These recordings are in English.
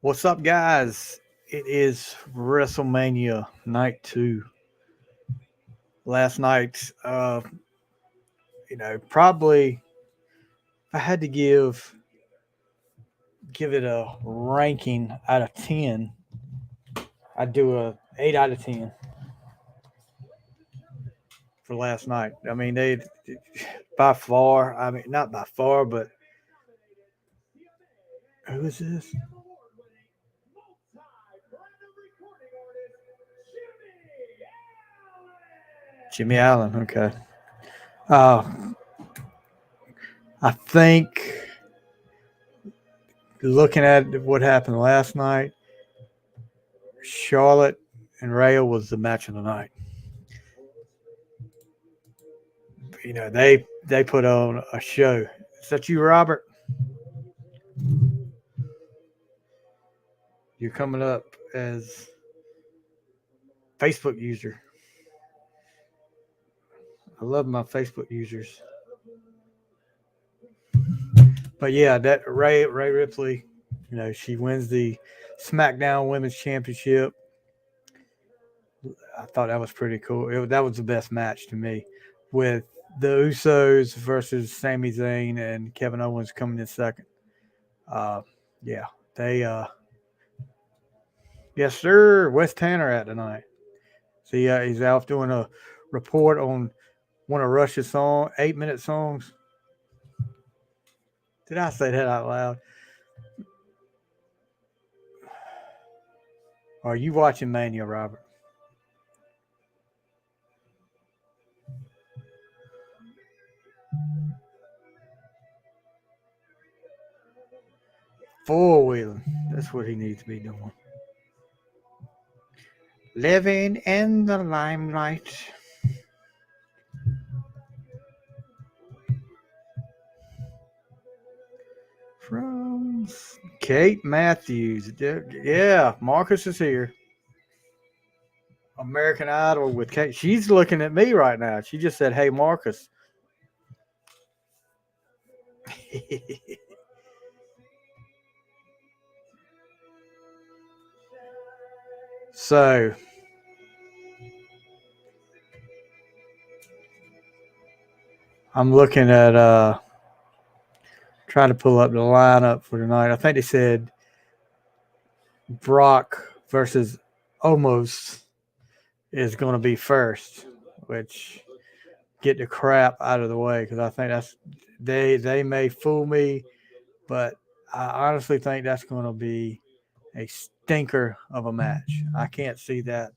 What's up, guys? It is WrestleMania Night 2. Last night, probably if I had to give it a ranking out of 10, I'd do a 8 out of 10 for last night. I mean, they by far, I mean, not by far, but who is this? Jimmy Allen. Okay. Uh, I think looking at what happened last night, Charlotte and Rhea was the match of the night. They put on a show. Is that you, Robert? You're coming up as Facebook user. I love my Facebook users. But yeah, that Ray Ripley, she wins the SmackDown Women's Championship. I thought that was pretty cool. That was the best match to me, with the Usos versus Sami Zayn and Kevin Owens coming in second. Uh, yeah, they yes sir. Wes Tanner at tonight. See, he's out doing a report on one of Rush's 8-minute songs. Did I say that out loud? Are you watching Mania, Robert? Four wheeling. That's what he needs to be doing. Living in the limelight. From Kate Matthews. Yeah, Marcus is here. American Idol with Kate. She's looking at me right now. She just said, "Hey, Marcus." So I'm looking at trying to pull up the lineup for tonight. I think they said Brock versus Omos is going to be first, which get the crap out of the way because I think they may fool me, but I honestly think that's going to be a stinker of a match. I can't see that.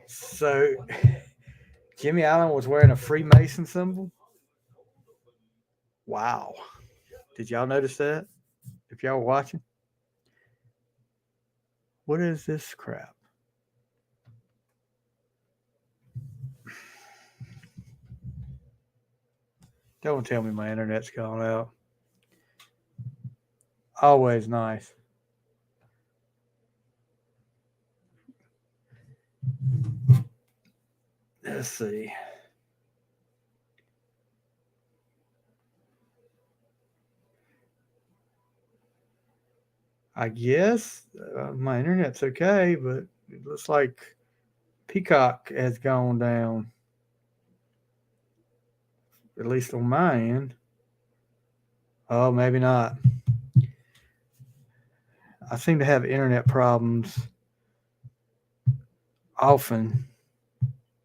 So Jimmy Allen was wearing a Freemason symbol. Wow. Did y'all notice that? If y'all were watching, what is this crap? Don't tell me my internet's gone out. Always nice. Let's see. I guess my internet's okay, but it looks like Peacock has gone down, at least on my end. Oh, maybe not. I seem to have internet problems often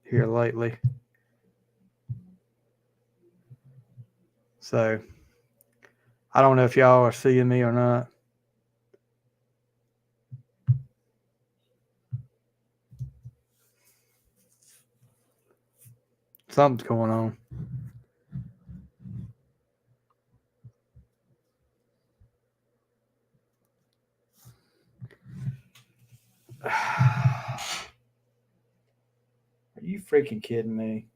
here lately. So I don't know if y'all are seeing me or not. Something's going on. Are you freaking kidding me?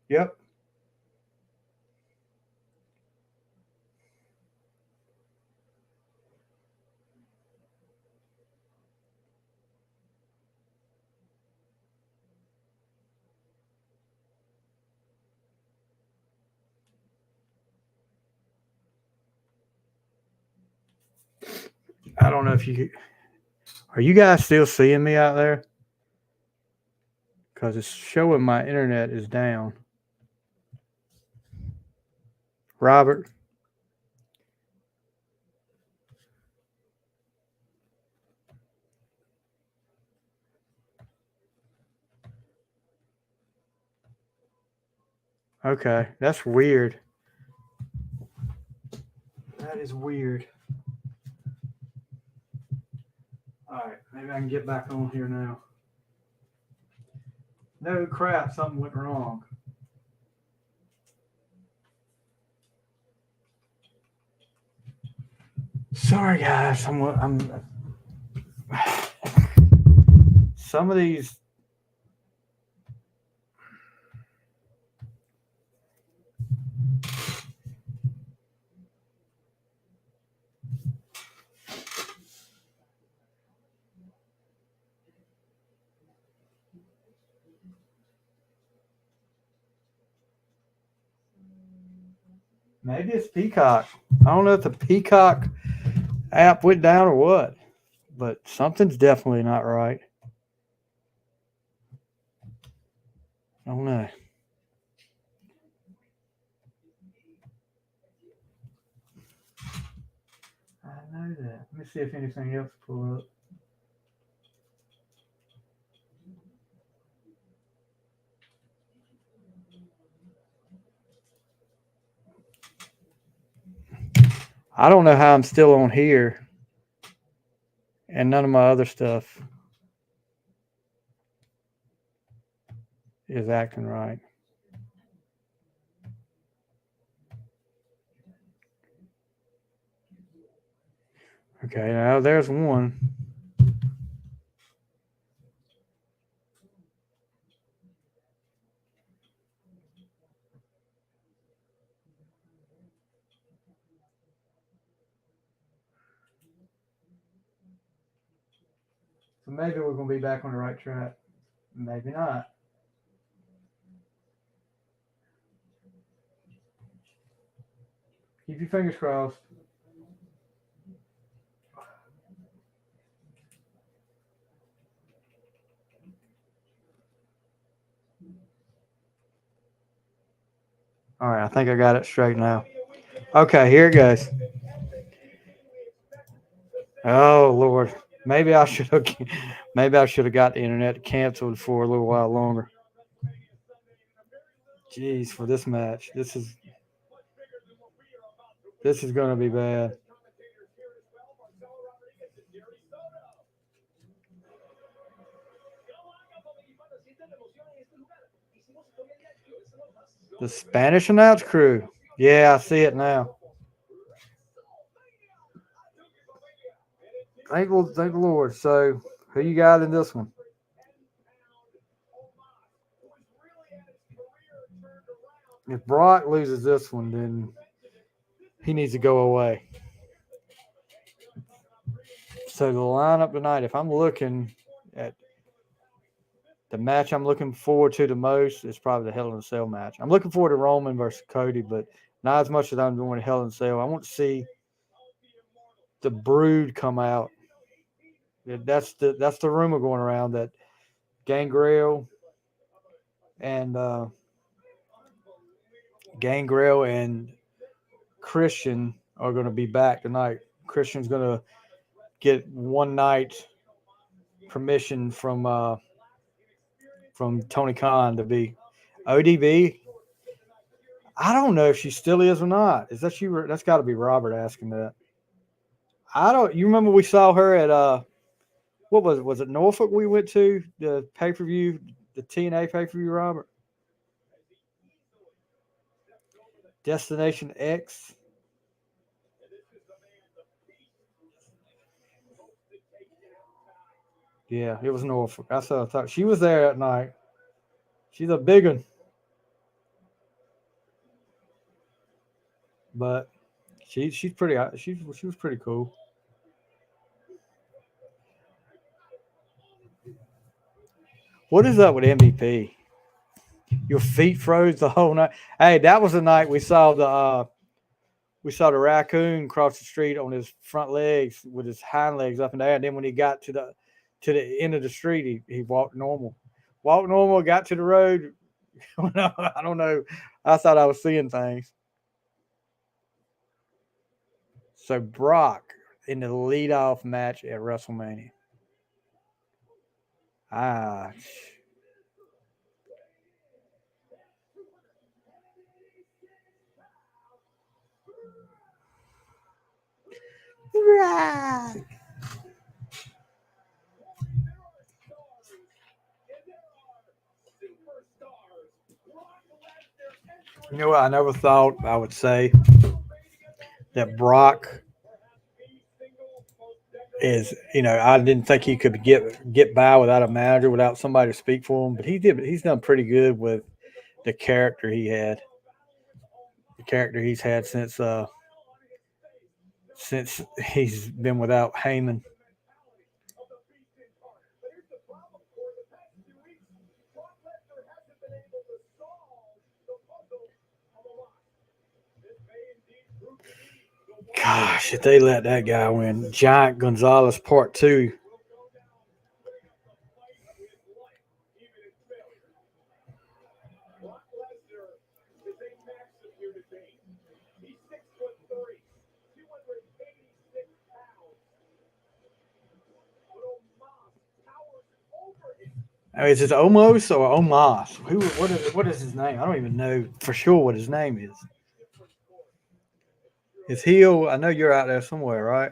Yep. I don't know if you are you guys still seeing me out there? Because it's showing my internet is down. Robert, okay, that's weird. That is weird. All right, maybe I can get back on here now. No crap, something went wrong. Sorry, guys. I'm some of these. Maybe it's Peacock. I don't know if the Peacock app went down or what, but something's definitely not right. I don't know. I know that. Let me see if anything else pull up. I don't know how I'm still on here and none of my other stuff is acting right. Okay, now there's one. So maybe we're going to be back on the right track. Maybe not. Keep your fingers crossed. All right, I think I got it straight now. Okay, here it goes. Oh Lord, maybe I should have. Maybe I should have got the internet canceled for a little while longer. Jeez, for this match, this is going to be bad. The Spanish announce crew. Yeah, I see it now. Thank the Lord. So, who you got in this one? If Brock loses this one, then he needs to go away. So the lineup tonight, if I'm looking at the match I'm looking forward to the most, is probably the Hell in a Cell match. I'm looking forward to Roman versus Cody, but not as much as I'm doing Hell in a Cell. I want to see the Brood come out. That's the rumor going around that Gangrel and Christian are going to be back tonight. Christian's going to get one night permission from Tony Khan to be ODB. I don't know if she still is or not. Is that she? That's got to be Robert asking that. I don't. You remember we saw her at what was it? Was it Norfolk we went to the pay per view, the TNA pay per view? Robert, Destination X. Yeah, it was Norfolk. I thought she was there at night. She's a big one. but she's pretty. She was pretty cool. What is up with MVP? Your feet froze the whole night. Hey, that was the night we saw the raccoon cross the street on his front legs with his hind legs up in the air. And then when he got to the end of the street, he walked normal. Walked normal, got to the road. I don't know. I thought I was seeing things. So Brock in the leadoff match at WrestleMania. Ah, right. You know what? I never thought I would say that Brock is. I didn't think he could get by without a manager, without somebody to speak for him. But he did. He's done pretty good with the character he had, the character he's had since he's been without Heyman. Gosh, if they let that guy win, Giant Gonzalez Part Two. I mean, is it Omos or Omos? What is his name? I don't even know for sure what his name is. His heel. I know you're out there somewhere, right?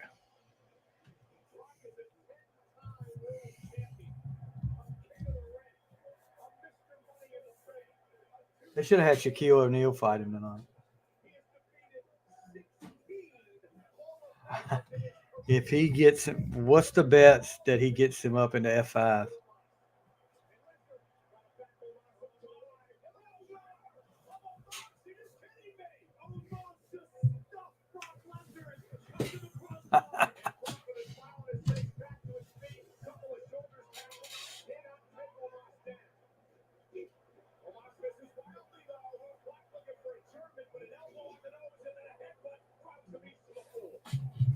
They should have had Shaquille O'Neal fight him tonight. If he gets him, what's the bets that he gets him up into F5?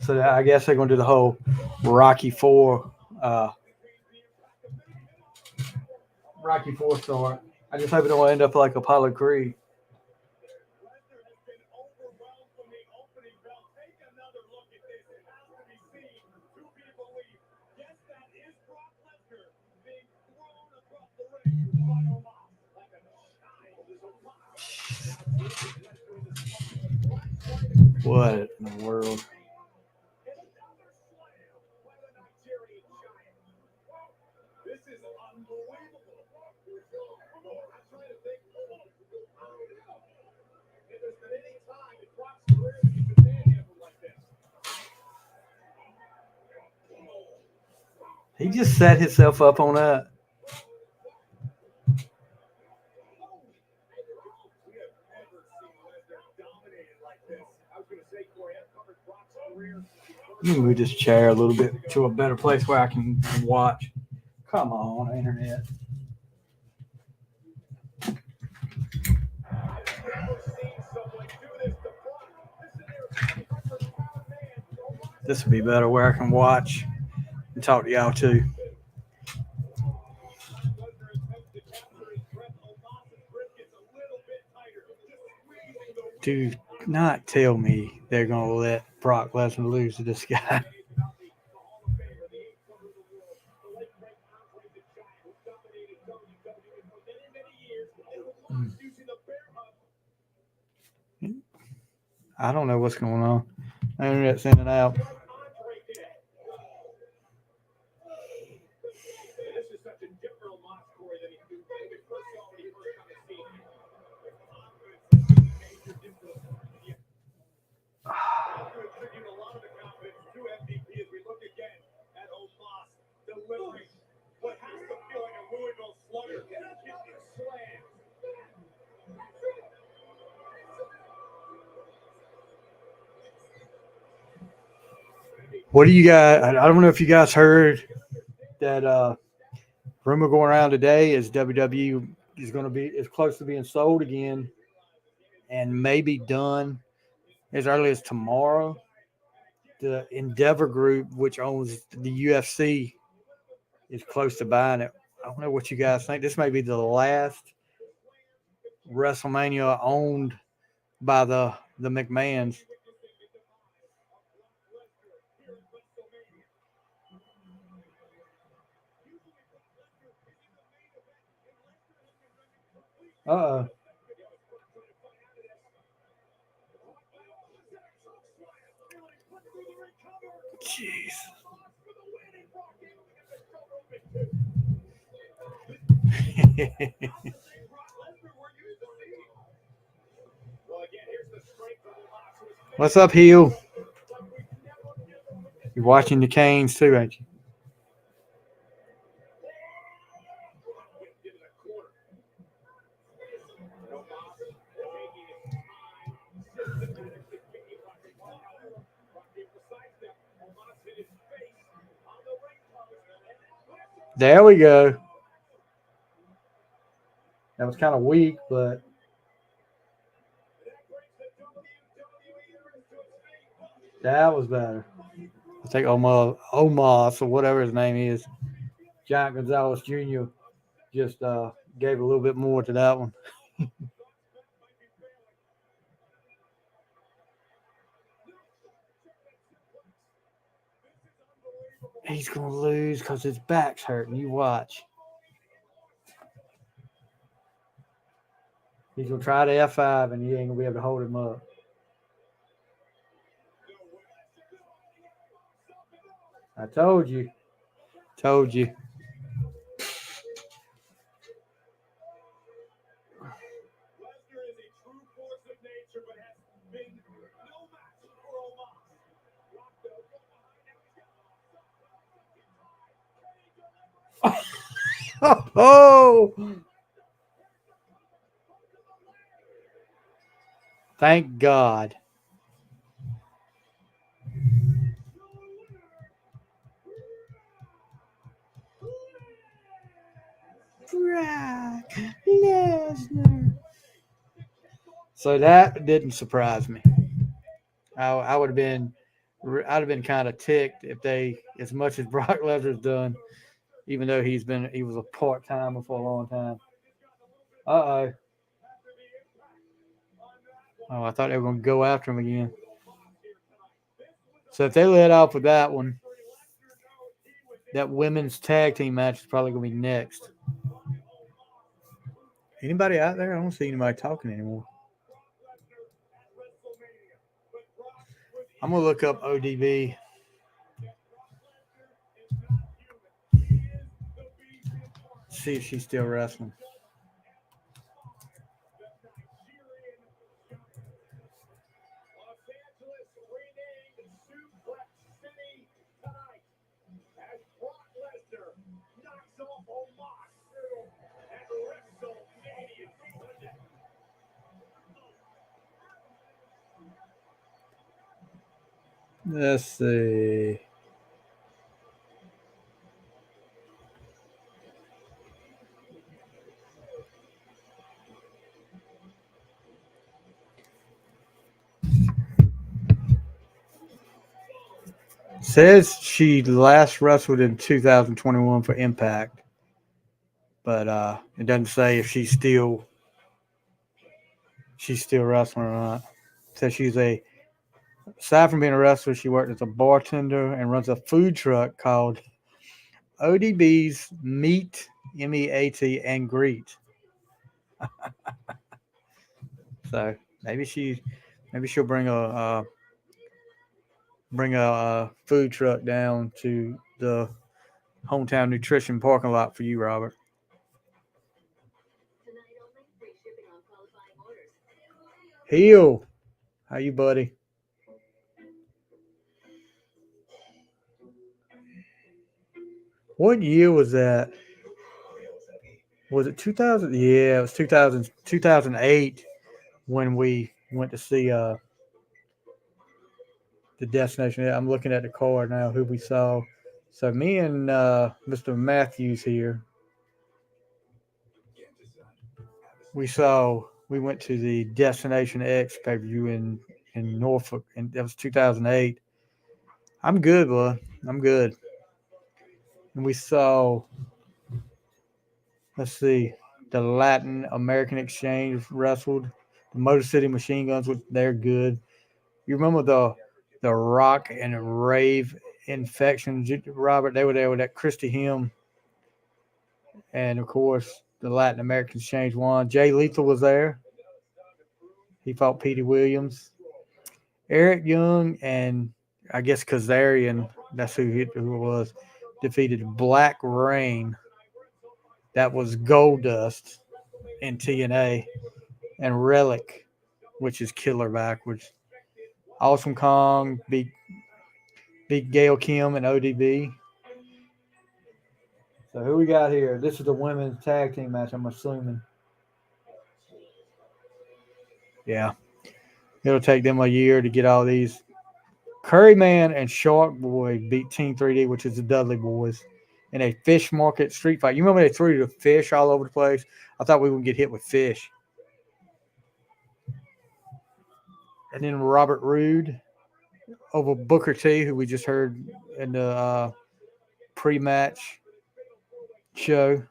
So I guess they're going to do the whole Rocky Four, uh, Rocky Four story. I just hope it don't end up like Apollo Creed. What in the world? He just set himself up on that. Let me move this chair a little bit to a better place where I can watch. Come on, internet. This would be better where I can watch and talk to y'all too. Do not tell me they're going to let Brock Lesnar lose to this guy. I don't know what's going on. The internet's in and out. What do you guys? I don't know if you guys heard that rumor going around today is WWE is going to be is close to being sold again, and maybe done as early as tomorrow. The Endeavor Group, which owns the UFC, is close to buying it. I don't know what you guys think. This may be the last WrestleMania owned by the McMahons. Uh oh. Jeez. What's up, Heel? You're watching the Canes too, ain't you? There we go. That was kind of weak, but that was better. I think Omos or whatever his name is, Giant Gonzalez Jr. just gave a little bit more to that one. He's gonna lose because his back's hurting. You watch. He's gonna try the F5 and he ain't gonna be able to hold him up. I told you. Told you. Oh, thank God. Brock Lesnar. So that didn't surprise me. I would have been, I'd have been kind of ticked if they, as much as Brock Lesnar's done, even though he was a part timer for a long time. Uh oh. Oh, I thought they were going to go after him again. So if they let off with that one, that women's tag team match is probably going to be next. Anybody out there? I don't see anybody talking anymore. I'm going to look up ODB. See if she's still wrestling. Let's see. Says she last wrestled in 2021 for Impact, but it doesn't say if she's still wrestling or not. It says she's a aside from being a wrestler, she worked as a bartender and runs a food truck called ODB's Meet MEAT and Greet. So maybe she'll bring a food truck down to the hometown nutrition parking lot for you, Robert. Heel, how you, buddy? What year was that? Was it 2000? Yeah, it was 2008 when we went to see the destination. I'm looking at the card now. Who we saw. So me and Mr. Matthews here. We went to the Destination X pay per view in Norfolk, and that was 2008. I'm good, bud. I'm good. And we saw, let's see, the Latin American Exchange wrestled. The Motor City Machine Guns, they're good. You remember the Rock and Rave Infection, Robert? They were there with that Christy Him, and of course the Latin American Exchange won. Jay Lethal was there. He fought Petey Williams. Eric Young and I guess Kazarian, that's who it was, defeated Black Rain. That was Gold Dust in TNA, and Relic, which is Killer backwards. Awesome Kong beat Gail Kim and ODB. So who we got here? This is the women's tag team match, I'm assuming. Yeah. It'll take them a year to get all these. Curryman and Shark Boy beat Team 3D, which is the Dudley Boys, in a fish market street fight. You remember they threw the fish all over the place? I thought we would get hit with fish. And then Robert Roode over Booker T, who we just heard in the pre-match show.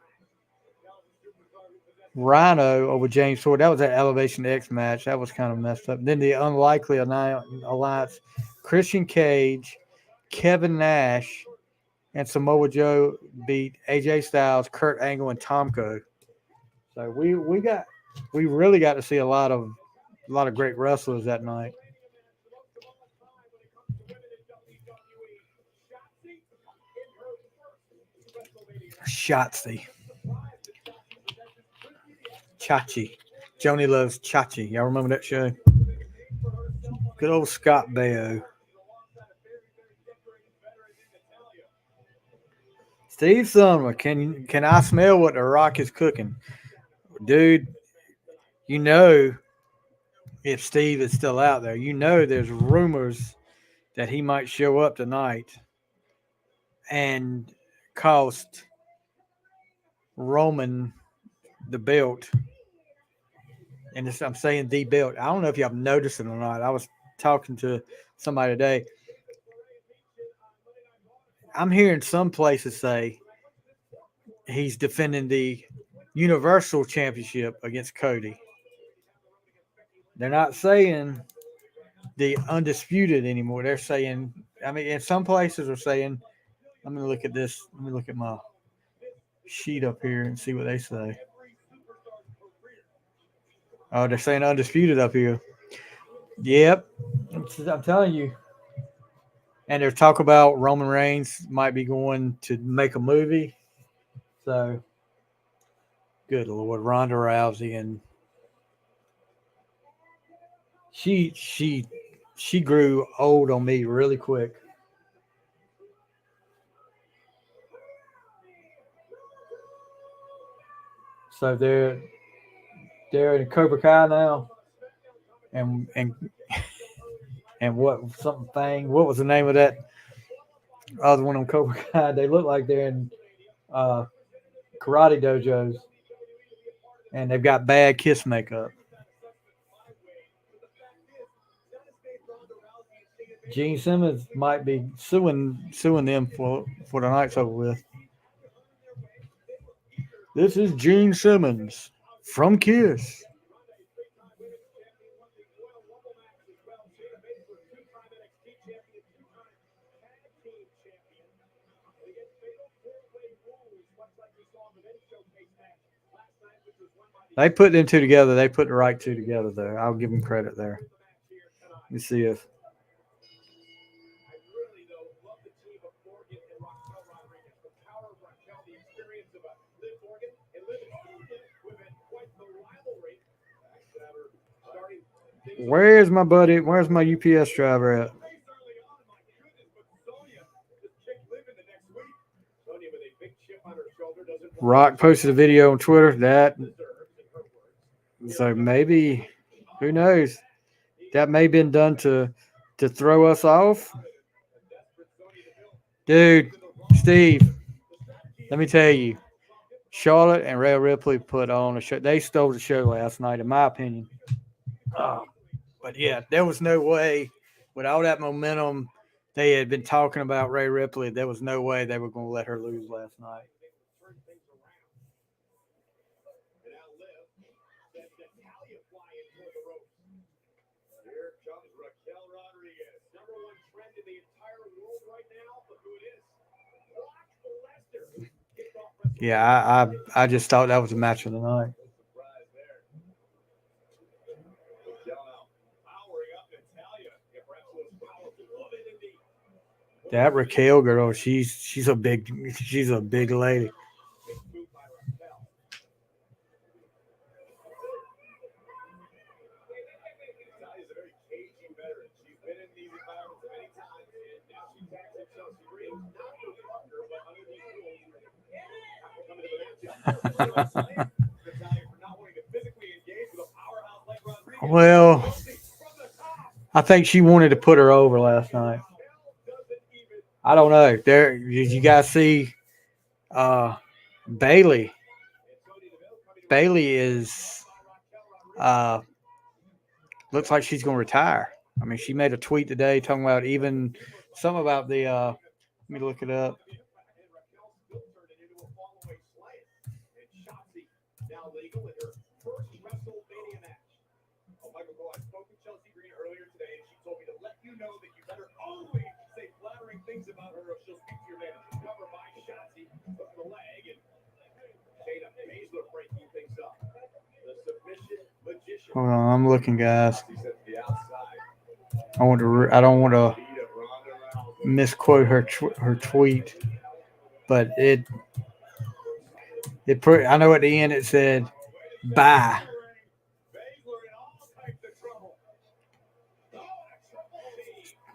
Rhino over James Ford. That was that Elevation X match. That was kind of messed up. Then the Unlikely Alliance, Christian Cage, Kevin Nash, and Samoa Joe beat AJ Styles, Kurt Angle, and Tomko. So we really got to see a lot of great wrestlers that night. Shotzi. Chachi. Joni loves Chachi. Y'all remember that show? Good old Scott Baio. Steve Summer, can I smell what The Rock is cooking? Dude, you know, if Steve is still out there, you know there's rumors that he might show up tonight and cost Roman the belt. And I'm saying the belt. I don't know if y'all noticed it or not. I was talking to somebody today. I'm hearing some places say he's defending the Universal Championship against Cody. They're not saying the Undisputed anymore. They're saying, I mean, and some places are saying, let me look at this. Let me look at my sheet up here and see what they say. Oh, they're saying Undisputed up here. Yep. I'm telling you. And there's talk about Roman Reigns might be going to make a movie. So, good Lord, Ronda Rousey, and she grew old on me really quick. So they're in Cobra Kai now, and what was the name of that other one on Cobra Kai? They look like they're in karate dojos, and they've got bad kiss makeup. Gene Simmons might be suing them for the night's over with. This is Gene Simmons from Kiss. They put them two together. They put the right two together there. I'll give them credit there. Let me see if. Where's my buddy? Where's my UPS driver at? Rock posted a video on Twitter that. So maybe, who knows? That may have been done to to throw us off. Dude, Steve, let me tell you, Charlotte and Rhea Ripley put on a show. They stole the show last night, in my opinion. But yeah, there was no way with all that momentum they had been talking about Rhea Ripley. There was no way they were going to let her lose last night. Yeah, I just thought that was a match of the night. That Raquel girl, she's a big lady. Well, I think she wanted to put her over last night. I don't know. There, did you guys see Bailey? Bailey is looks like she's going to retire. I mean, she made a tweet today talking about even something about the. Let me look it up. Hold on, I'm looking, guys. I don't want to misquote her tweet, but I know at the end it said bye.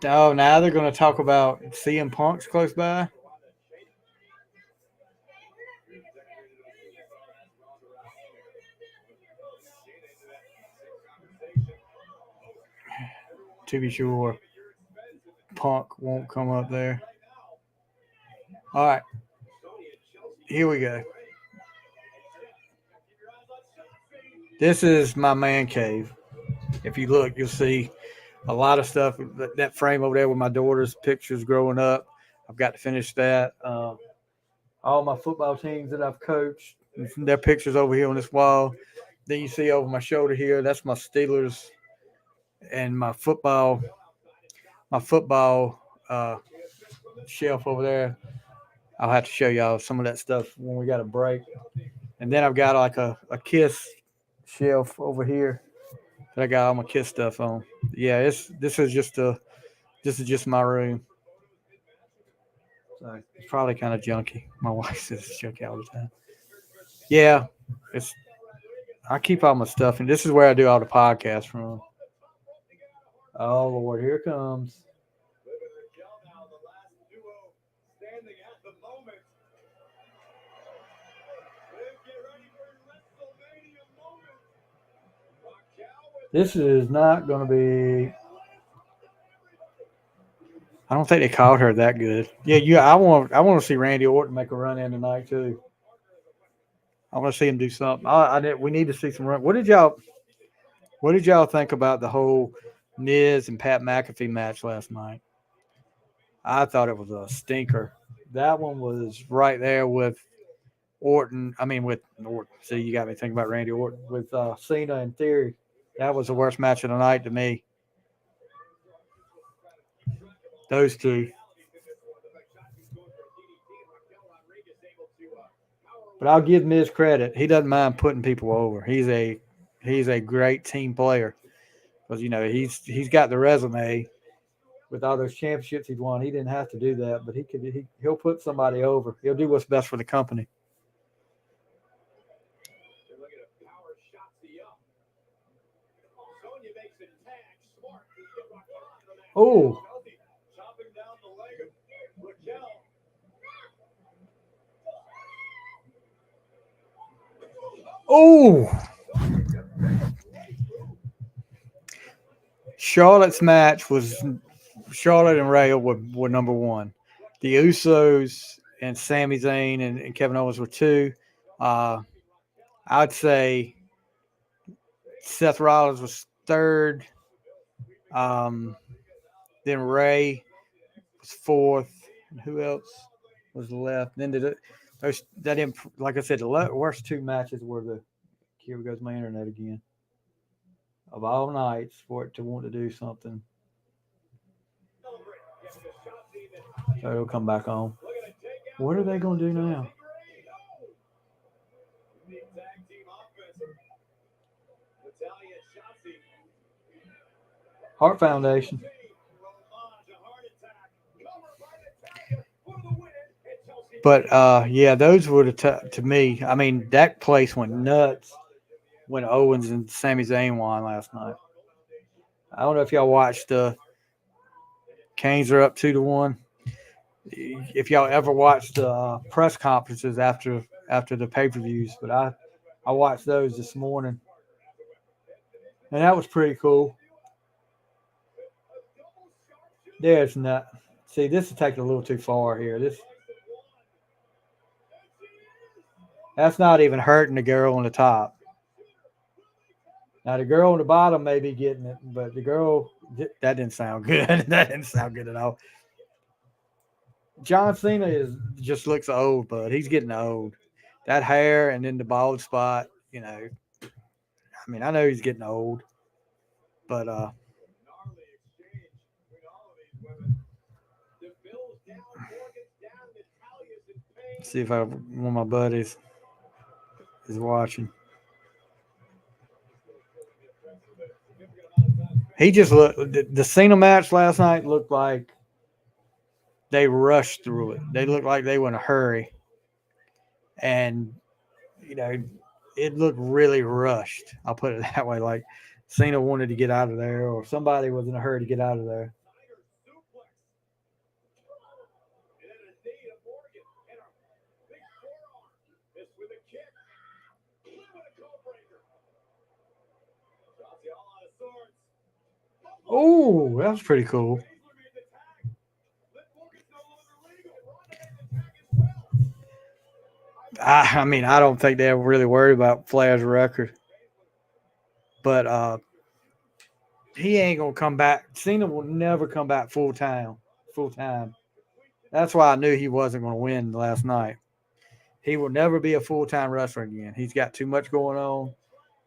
Oh, now they're going to talk about CM Punk's close by. To be sure, Punk won't come up there. All right, here we go. This is my man cave. If you look, you'll see a lot of stuff. That frame over there with my daughter's pictures growing up, I've got to finish that. All my football teams that I've coached, their pictures over here on this wall. Then you see over my shoulder here, that's my Steelers and my football shelf over there. I'll have to show y'all some of that stuff when we got a break. And then I've got like a Kiss shelf over here that I got all my Kiss stuff on. Yeah, this is just my room. So it's probably kind of junky. My wife says it's junky all the time. Yeah, I keep all my stuff, and this is where I do all the podcasts from. Oh Lord, here it comes. This is not going to be. I don't think they called her that good. Yeah. I want to see Randy Orton make a run in tonight too. I want to see him do something. We need to see some run. What did y'all think about the whole Miz and Pat McAfee match last night? I thought it was a stinker. That one was right there with Orton. I mean, with Orton. See, you got me thinking about Randy Orton with Cena and Theory. That was the worst match of the night to me. Those two. But I'll give Miz credit. He doesn't mind putting people over. He's a great team player because he's got the resume with all those championships he's won. He didn't have to do that, but he'll put somebody over. He'll do what's best for the company. Oh. Oh. Charlotte's match was Charlotte and Rhea were number one. The Usos and Sami Zayn and Kevin Owens were two. I'd say Seth Rollins was third. Then Ray was fourth. And who else was left? Then like I said, the worst two matches were here goes my internet again. Of all nights for it to want to do something. So it'll come back on. What are they going to do now? Heart Foundation. But yeah, those were to me. I mean, that place went nuts when Owens and Sami Zayn won last night. I don't know if y'all watched Canes are up 2-1. If y'all ever watched the press conferences after the pay-per-views, but I watched those this morning, and that was pretty cool. There's not. See, this is taking a little too far here. That's not even hurting the girl on the top. Now the girl on the bottom may be getting it, but the girl that didn't sound good. That didn't sound good at all. John Cena just looks old, bud. He's getting old. That hair and then the bald spot, you know. I mean, I know he's getting old, but see if one of my buddies is watching. He just looked. The Cena match last night looked like they rushed through it. They looked like they were in a hurry, and you know, it looked really rushed. I'll put it that way. Like Cena wanted to get out of there, or somebody was in a hurry to get out of there. Oh, that was pretty cool. I mean, I don't think they're really worried about Flair's record, but he ain't gonna come back. Cena will never come back full time. Full time. That's why I knew he wasn't gonna win last night. He will never be a full time wrestler again. He's got too much going on.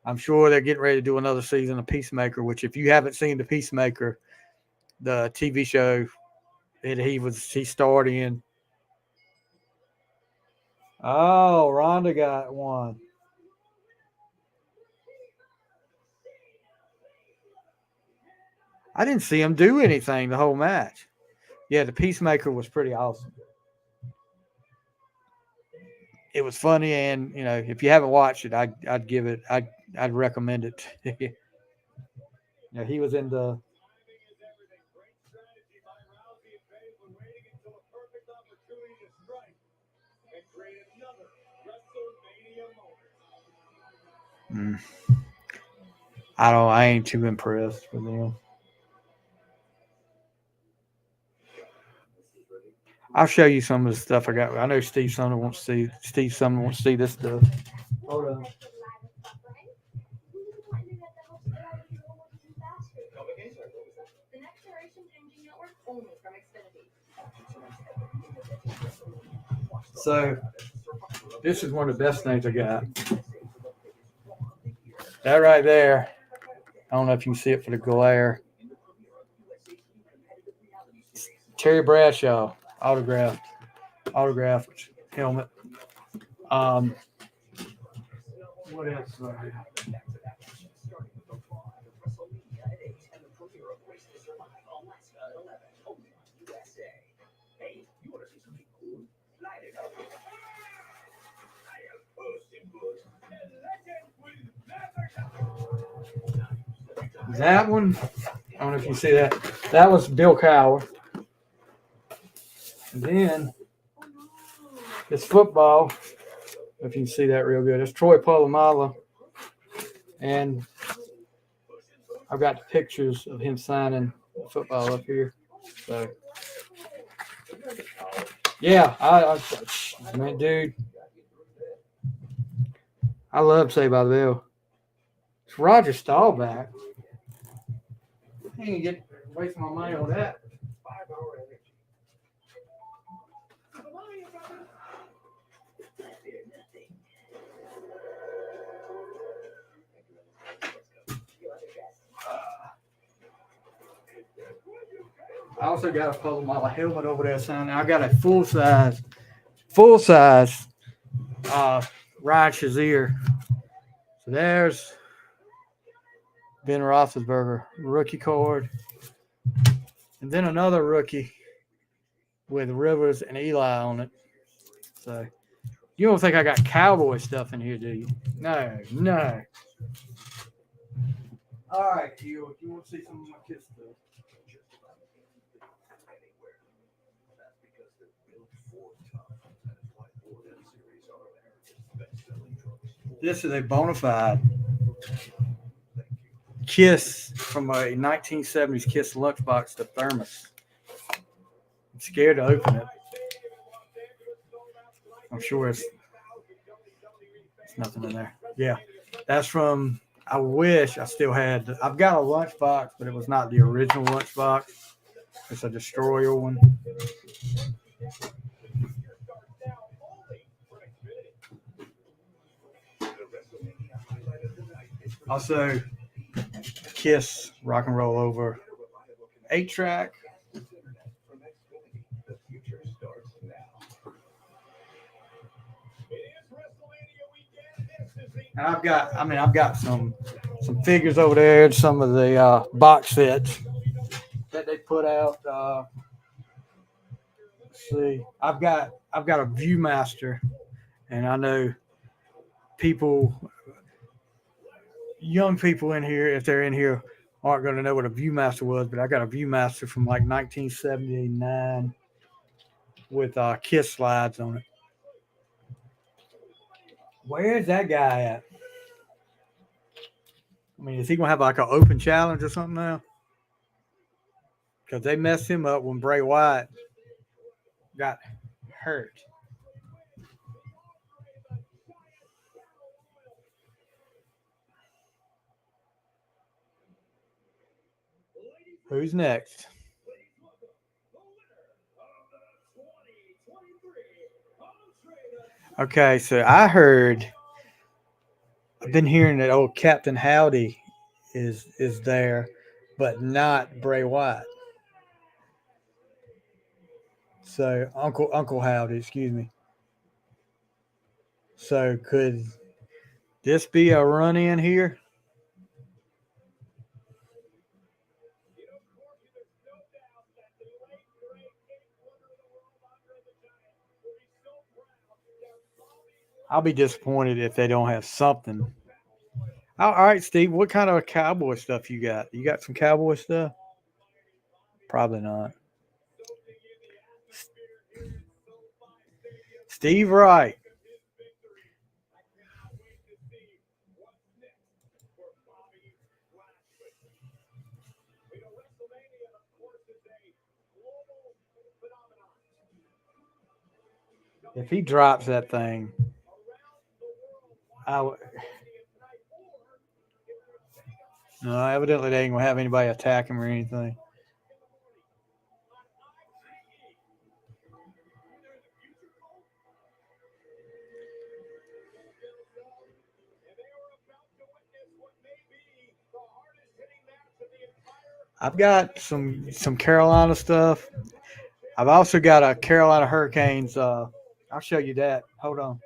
I'm sure they're getting ready to do another season of Peacemaker. Which, if you haven't seen the Peacemaker, the TV show that he starred in. Oh, Ronda got one. I didn't see him do anything the whole match. Yeah, the Peacemaker was pretty awesome. It was funny, and you know, if you haven't watched it, I'd give it. I'd recommend it. Yeah, he was in the. Mm, I ain't too impressed with him. I'll show you some of the stuff I got. I know Steve Sumner wants to see. Steve Sumner wants to see this stuff. Hold on. So, this is one of the best things I got. That right there. I don't know if you can see it for the glare. Terry Bradshaw autographed helmet. What else? That one, I don't know if you see that. That was Bill Cowher. And then it's football. If you can see that real good, it's Troy Polamalu, and I've got the pictures of him signing football up here. So, yeah, I mean, dude, I love Saved by the Bell. It's Roger Staubach. I ain't get wasting my money on that. I also got to pull my helmet over there, son. I got a full size Ryan Shazier. So there's Ben Roethlisberger, rookie card, and then another rookie with Rivers and Eli on it. So you don't think I got Cowboy stuff in here, do you? No, no. All right, you want to see some of my kids stuff? This is a bona fide Kiss from a 1970s Kiss lunchbox to thermos. I'm scared to open it. I'm sure it's nothing in there. Yeah, that's from. I wish I still had. I've got a lunchbox, but it was not the original lunchbox. It's a destroyer one. Also, Kiss Rock and Roll Over 8-track. And I've got some figures over there, some of the box sets that they put out. Let's see, I've got a Viewmaster, and I know young people in here, if they're in here, aren't going to know what a Viewmaster was, but I got a Viewmaster from like 1979 with Kiss slides on it. Where's that guy at? I mean, is he gonna have like an open challenge or something now? Because they messed him up when Bray Wyatt got hurt. Who's next? Okay, so I've been hearing that old Captain Howdy is there, but not Bray Wyatt. So Uncle Howdy, excuse me. So could this be a run in here? I'll be disappointed if they don't have something. All right, Steve. What kind of cowboy stuff you got? You got some cowboy stuff? Probably not. Steve Wright. If he drops that thing, I w- no. Evidently, they ain't gonna have anybody attack him or anything. I've got some Carolina stuff. I've also got a Carolina Hurricanes. I'll show you that. Hold on.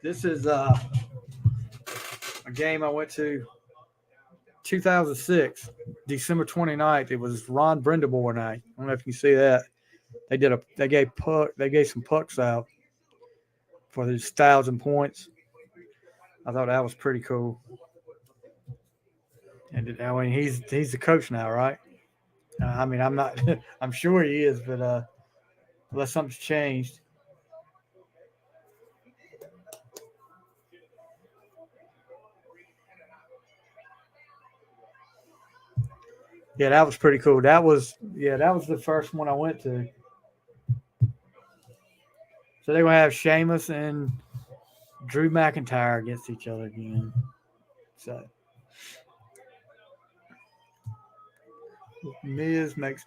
This is a game I went to 2006, December 29th. It was Ron Brindamore night. I don't know if you see that. They gave some pucks out for these 1,000 points. I thought that was pretty cool. And I mean, he's the coach now, right? I mean, I'm not. I'm sure he is, but unless something's changed. Yeah, that was pretty cool. That was the first one I went to. So they're gonna have Sheamus and Drew McIntyre against each other again. So Miz makes.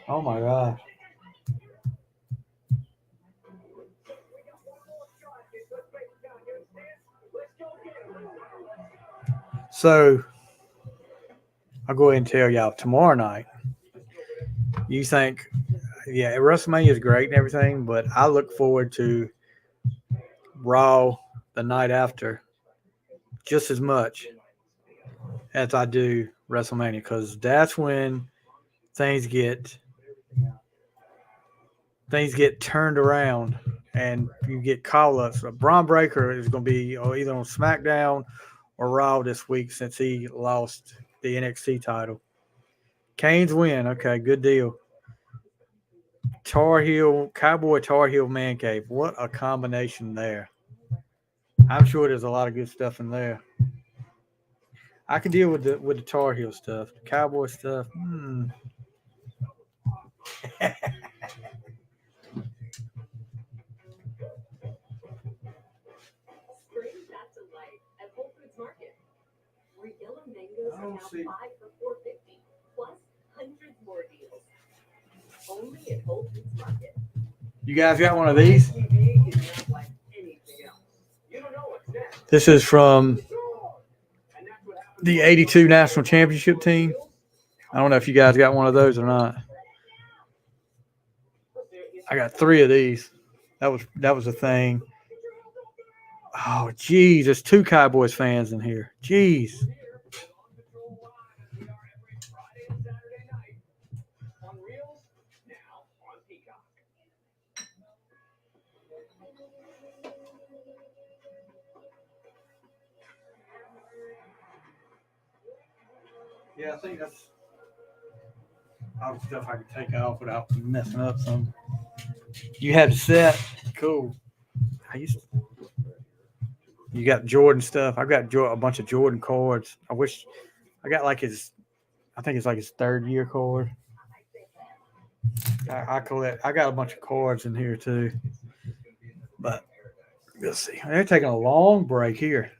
Oh my god. So I'll go ahead and tell y'all tomorrow night. You think, yeah, WrestleMania is great and everything, but I look forward to Raw the night after just as much as I do WrestleMania because that's when things get turned around and you get call ups. Braun Breaker is going to be either on SmackDown or Raw this week since he lost the NXT title. Kane's win. Okay, good deal. Cowboy Tar Heel Man Cave. What a combination there. I'm sure there's a lot of good stuff in there. I can deal with the Tar Heel stuff. The Cowboy stuff. I don't see. You guys got one of these? This is from the 82 National Championship team. I don't know if you guys got one of those or not. I got 3 of these. That was a thing. Oh, geez. There's 2 Cowboys fans in here. Jeez. Yeah, I think that's all the stuff I could take off without messing up some. You had the set. Cool. You got Jordan stuff. I've got a bunch of Jordan cards. I wish I got like I think it's like his 3rd year card. I collect. I got a bunch of cards in here too. But let's see. They're taking a long break here.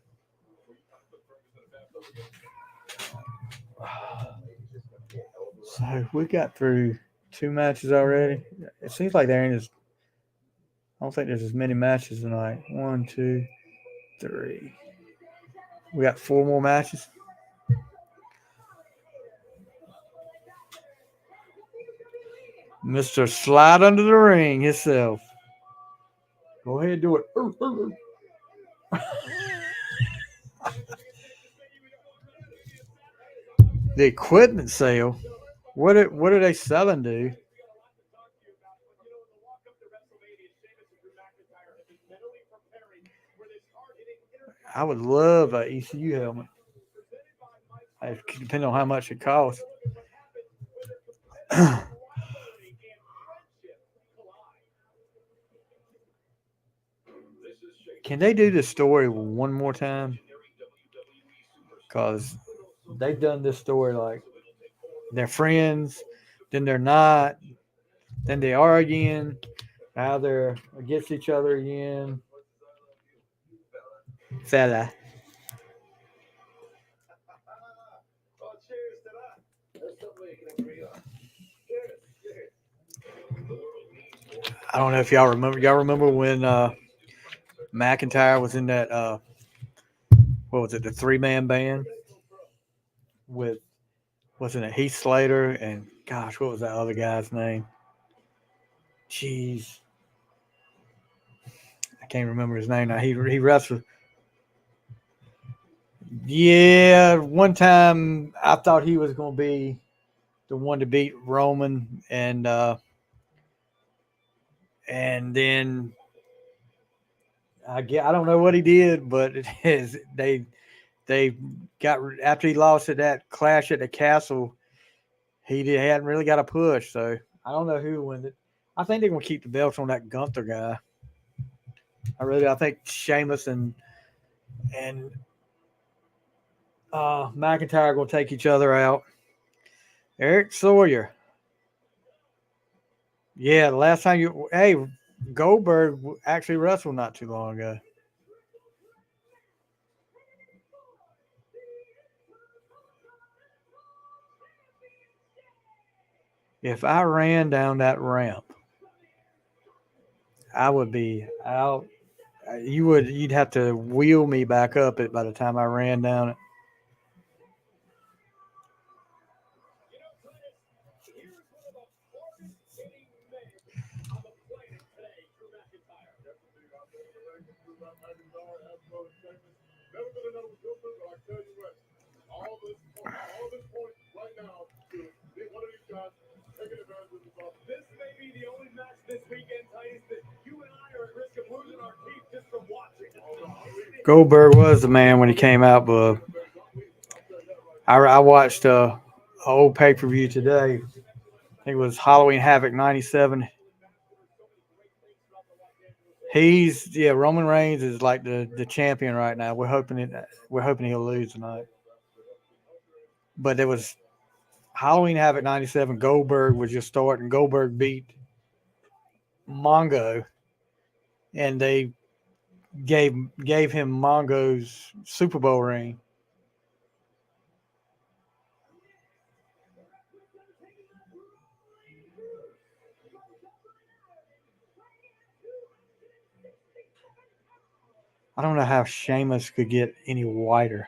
So we got through 2 matches already. It seems like there ain't as. I don't think there's as many matches tonight. 1, 2, 3. We got 4 more matches. Mr. Slide Under the Ring himself. Go ahead and do it. The equipment sale. What are they selling, dude? I would love an ECU helmet. Depending on how much it costs. Can they do this story one more time? Because they've done this story like they're friends, then they're not, then they are again, now they're against each other again. Fella. I don't know if y'all remember. Y'all remember when McIntyre was in that? What was it? The 3-man band with wasn't it Heath Slater and gosh, what was that other guy's name? Jeez, I can't remember his name now. He wrestled. Yeah, one time I thought he was going to be the one to beat Roman, and and then I don't know what he did, but it is they got after he lost at that clash at the castle. Hadn't really got a push, so I don't know who wins it. I think they're gonna keep the belts on that Gunther guy. I think Sheamus and McIntyre are gonna take each other out. Eric Sawyer. Yeah, the last time Goldberg actually wrestled not too long ago. If I ran down that ramp, I would be out. You'd have to wheel me back up it by the time I ran down it. Goldberg was the man when he came out, but I watched a old pay per view today. I think it was Halloween Havoc '97. Roman Reigns is like the champion right now. We're hoping he'll lose tonight. But there was Halloween Havoc '97. Goldberg was just starting. Goldberg beat Mongo, and they gave him Mongo's Super Bowl ring. I don't know how Sheamus could get any whiter.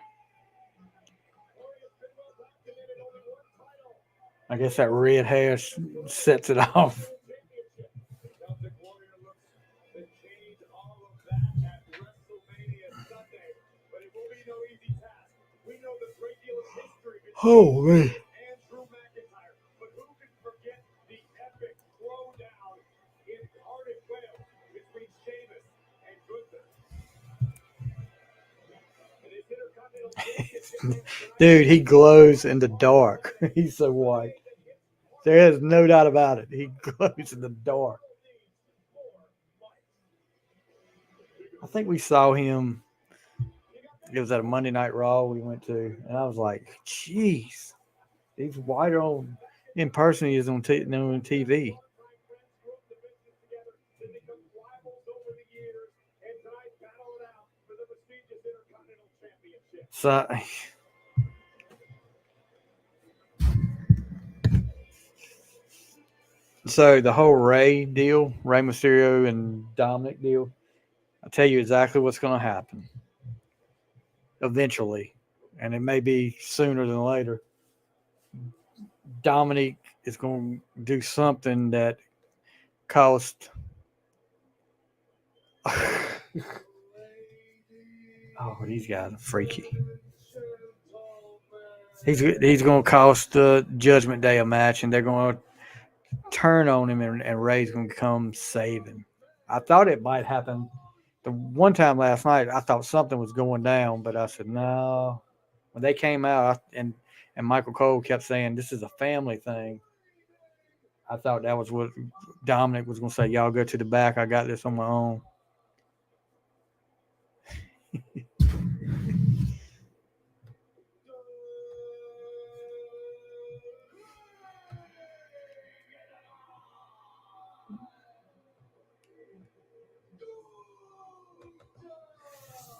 I guess that red hair sets it off. Oh man. Dude, he glows in the dark. He's so white. There is no doubt about it. He glows in the dark. I think we saw him. It was at a Monday Night Raw we went to, and I was like, "Jeez, he's whiter on in person. He is on TV." So, so the whole Rey Mysterio and Dominic deal. I'll tell you exactly what's going to happen eventually, and it may be sooner than later. Dominic is going to do something that cost. Oh, these guys are freaky. He's going to cost the Judgment Day a match, and they're going to turn on him, and Ray's going to come save him. I thought it might happen. The one time last night, I thought something was going down, but I said no. When they came out, and Michael Cole kept saying this is a family thing, I thought that was what Dominic was going to say. Y'all go to the back. I got this on my own.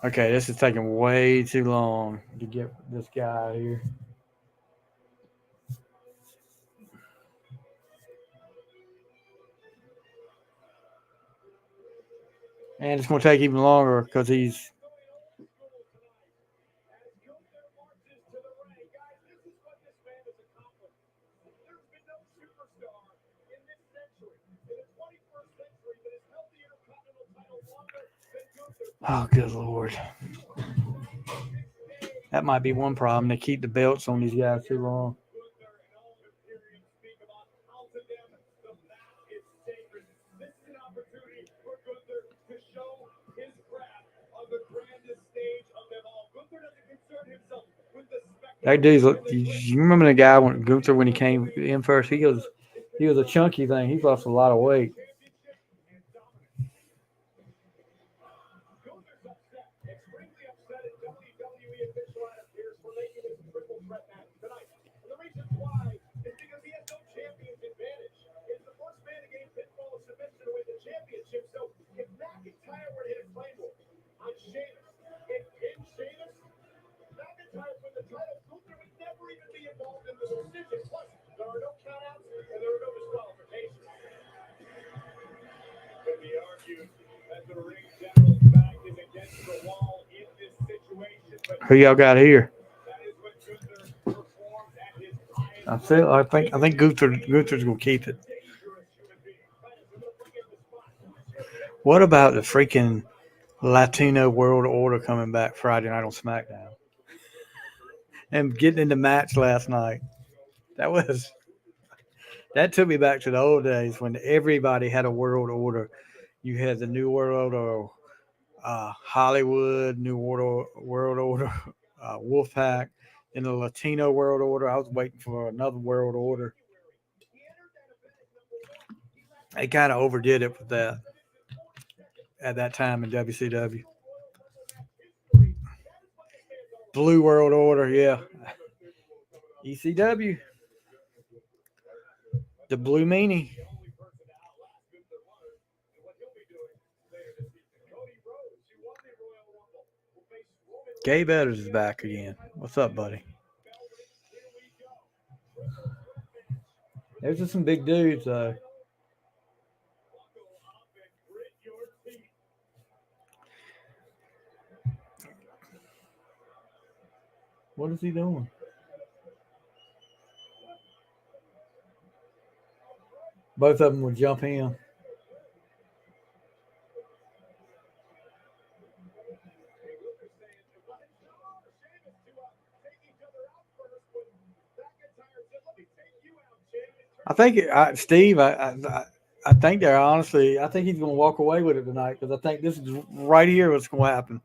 Okay, this is taking way too long to get this guy out of here. And it's going to take even longer because he's. Oh, good Lord. That might be one problem. They keep the belts on these guys too long. That dude's. You remember the guy when Gunther when he came in first? He was a chunky thing. He's lost a lot of weight. Who y'all got here? I think Gunther's gonna keep it. What about the freaking Latino World Order coming back Friday night on SmackDown and getting in the match last night? That was that took me back to the old days when everybody had a world order. You had the New World Order, Hollywood, World Order, Wolfpack, and the Latino World Order. I was waiting for another World Order. They kind of overdid it with that at that time in WCW. Blue World Order, yeah. ECW, the Blue Meanie. Gabe Edwards is back again. What's up, buddy? There's just some big dudes, though. What is he doing? Both of them will jump in. I think Steve. I think they're honestly. I think he's going to walk away with it tonight because I think this is right here what's going to happen.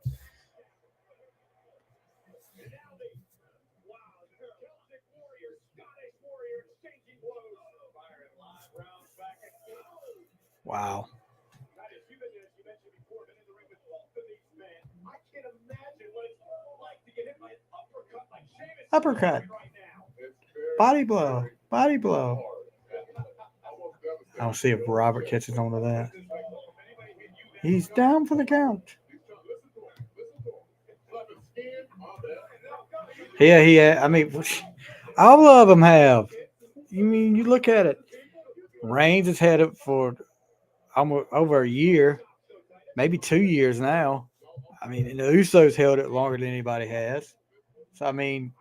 Wow. Uppercut. Body blow. Body blow. I'll see if Robert catches on to that. He's down for the count. Yeah. I mean, all of them have. You mean you look at it? Reigns has had it for almost over a year, maybe 2 years now. I mean, and the Usos held it longer than anybody has. So I mean,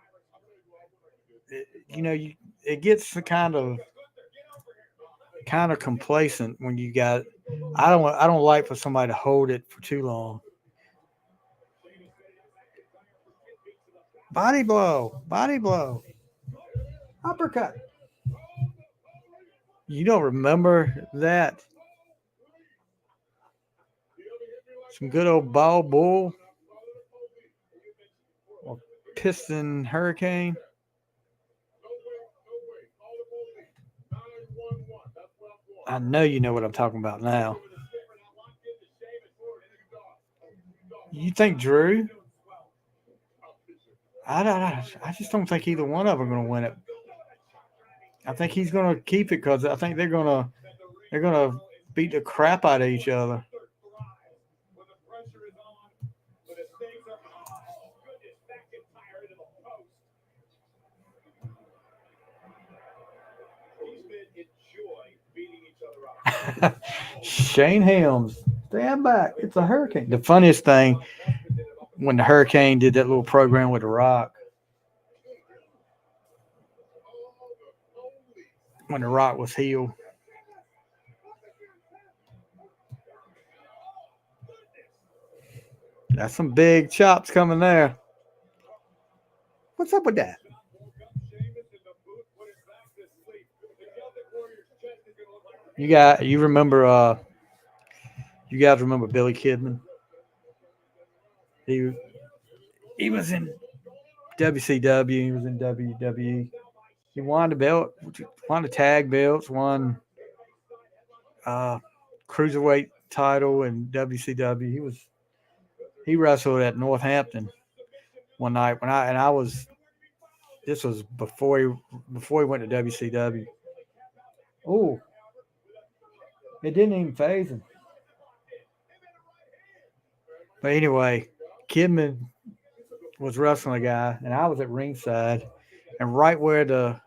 it gets kind of complacent when you got. I don't like for somebody to hold it for too long. Body blow, body blow, uppercut. You don't remember that? Some good old ball bull or piston hurricane. I know you know what I'm talking about now. You think Drew? I just don't think either one of them are going to win it. I think he's going to keep it because I think they're gonna beat the crap out of each other. Shane Helms, stand back. It's a hurricane. The funniest thing when the hurricane did that little program with The Rock, when The Rock was healed. That's some big chops coming there. What's up with that? You remember you guys remember Billy Kidman? He he was in WCW. He was in WWE. He won the belt, won the tag belts, won uh, cruiserweight title in WCW. He wrestled at Northampton one night when I was this was before he went to WCW. Oh, it didn't even phase him. But anyway, Kidman was wrestling a guy, and I was at ringside, and right where the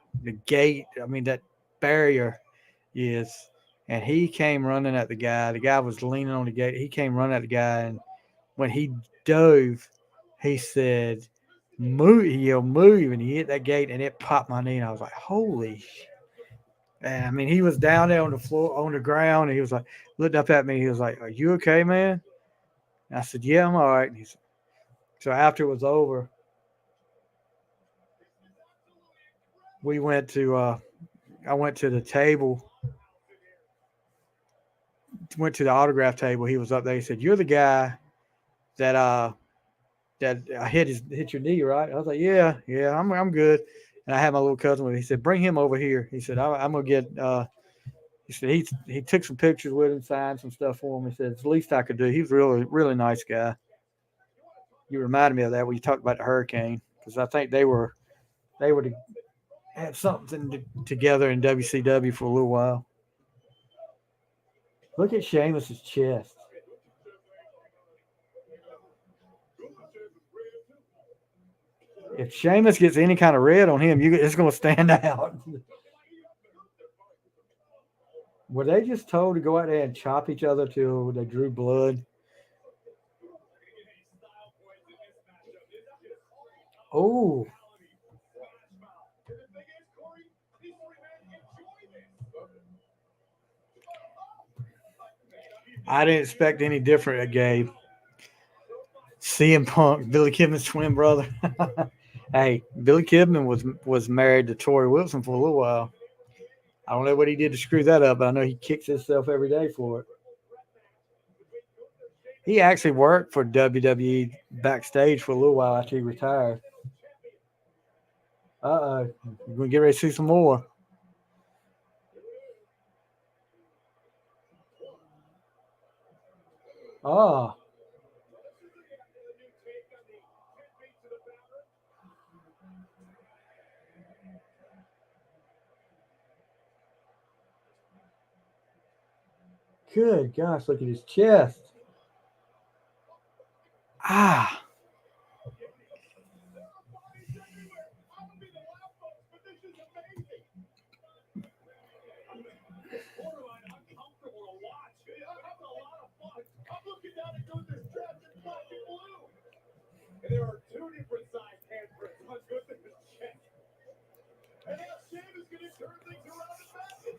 gate, I mean that barrier is, and he came running at the guy. The guy was leaning on the gate. He came running at the guy, and when he dove, he said, "Move!" He yelled, "Move!" And he hit that gate, and it popped my knee. And I was like, "Holy!" And I mean, he was down there on the floor, on the ground, and he was like, looked up at me. He was like, "Are you okay, man?" And I said, "Yeah, I'm all right." And he said, so after it was over, we went to I went to the table, went to the autograph table. He was up there. He said, "You're the guy that that I hit your knee, right?" I was like, "Yeah, I'm good." And I had my little cousin with me. He said, "Bring him over here." He said, "I'm gonna get." He said he took some pictures with him, signed some stuff for him. He said, "It's the least I could do." He was really nice guy. You reminded me of that when you talked about the hurricane because I think they were had something together in WCW for a little while. Look at Sheamus's chest. If Sheamus gets any kind of red on him, it's going to stand out. Were they just told to go out there and chop each other till they drew blood? Oh, I didn't expect any different, Gabe. CM Punk, Billy Kidman's twin brother. Hey, Billy Kidman was married to Tori Wilson for a little while. I don't know what he did to screw that up, but I know he kicks himself every day for it. He actually worked for WWE backstage for a little while after he retired. We're gonna get ready to see some more. Oh, good gosh, look at his chest. Ah,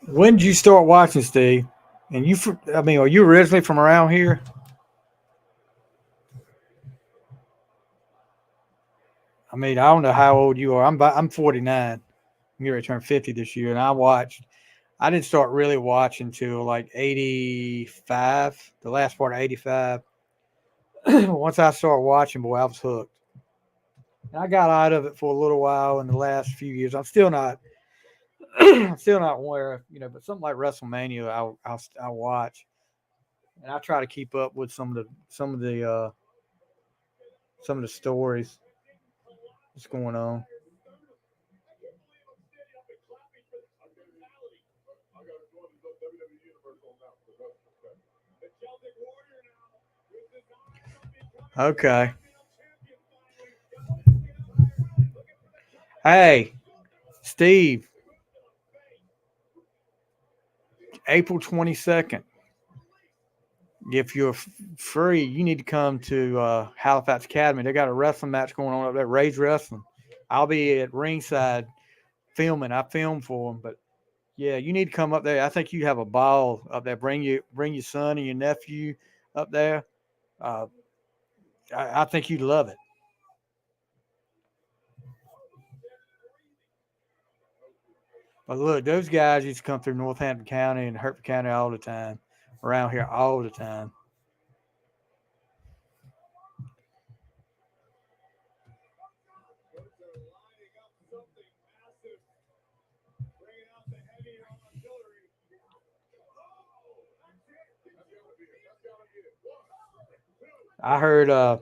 when did you start watching, Steve? And I mean, are you originally from around here? I mean, I don't know how old you are. I'm 49. I'm going to turn 50 this year, and I didn't start really watching till like 85, the last part of 85. Once I started watching, boy, I was hooked. And I got out of it for a little while in the last few years. I'm still not, I'm still not aware, but something like WrestleMania, I'll watch, and I try to keep up with some of the stories that's going on. Okay. Hey, Steve, April 22nd. If you're free, you need to come to Halifax Academy. They got a wrestling match going on up there, Ray's Wrestling. I'll be at ringside filming. I film for them, but yeah, you need to come up there. I think you have a ball up there. Bring your son and your nephew up there. Uh, I think you'd love it. But look, those guys used to come through Northampton County and Hertford County all the time, around here all the time. I heard a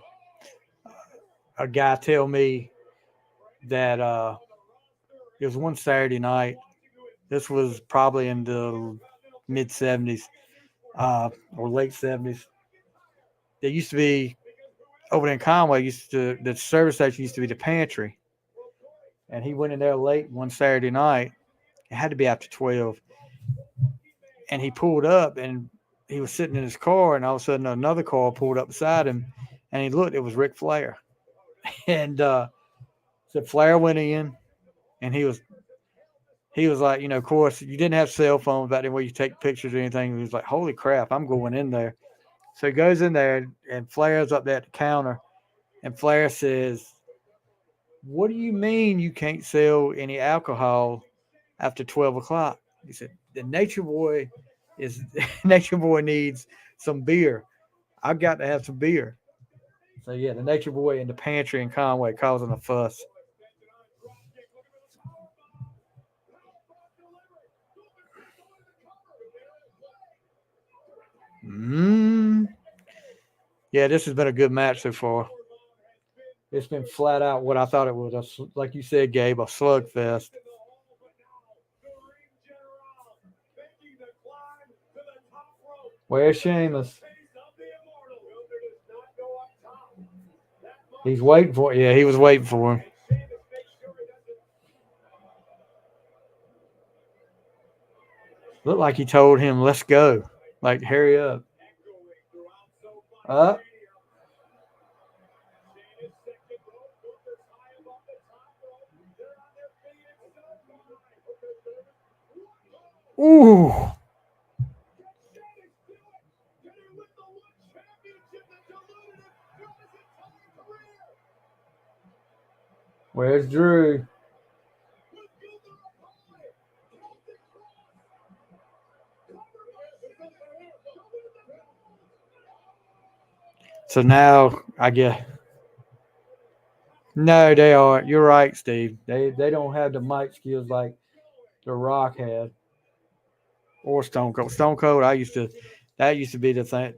guy tell me that it was one Saturday night. This was probably in the mid 70s or late 70s. There used to be over in Conway. The service station used to be the pantry, and he went in there late one Saturday night. It had to be after 12, and he pulled up and he was sitting in his car, and all of a sudden another car pulled up beside him, and he looked. It was Ric Flair, and so Flair went in, and he was like, of course, you didn't have cell phones back then where you take pictures or anything. He was like, holy crap, I'm going in there. So he goes in there, and Flair's up there at the counter, and Flair says, what do you mean you can't sell any alcohol after 12 o'clock? He said, the Nature Boy is Nature Boy needs some beer. I've got to have some beer. So yeah, the Nature Boy in the pantry in Conway causing a fuss. Mm. Yeah, this has been a good match so far. It's been flat out what I thought it was. Like you said, Gabe, a slugfest. Where's Sheamus? He's waiting for it. Yeah, he was waiting for him. Looked like he told him, let's go. Like, hurry up. Up. Ooh. Where's Drew? So now I guess no, they aren't. You're right, Steve. They don't have the mic skills like The Rock had or Stone Cold. Stone Cold, that used to be the thing.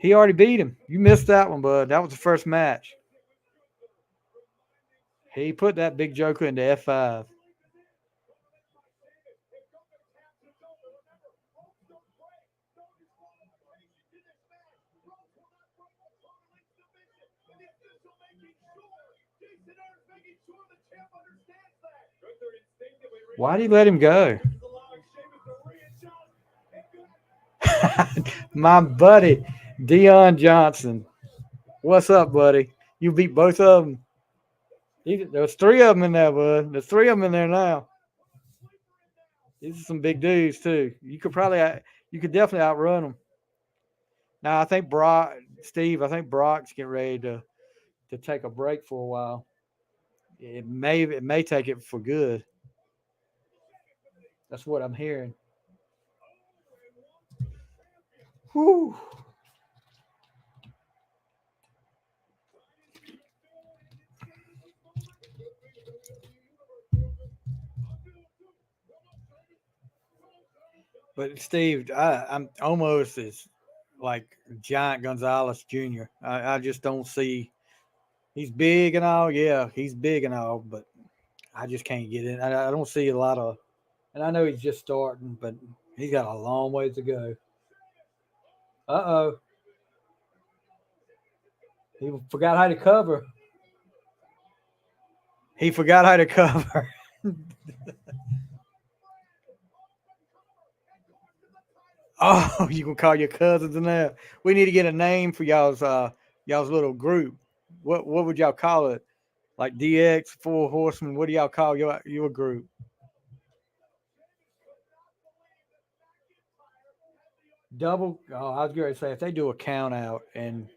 He already beat him. You missed that one, bud. That was the first match. He put that big Joker into F5. Why'd he let him go? My buddy, Dion Johnson. What's up, buddy? You beat both of them. There's three of them in there, bud. There's three of them in there now. These are some big dudes too. You could definitely outrun them. Now I think Steve. I think Brock's getting ready to take a break for a while. It may take it for good. That's what I'm hearing. Whew. But Steve, I'm almost as like Giant Gonzalez Jr. I just don't see. He's big and all, yeah, he's big and all, but I just can't get in. I don't see a lot of, and I know he's just starting, but he's got a long ways to go. Oh, he forgot how to cover. He forgot how to cover. Oh, you can call your cousins in there. We need to get a name for y'all's little group. What would y'all call it? Like DX, Four Horsemen. What do y'all call your group? Double. Oh, I was going to say if they do a count out and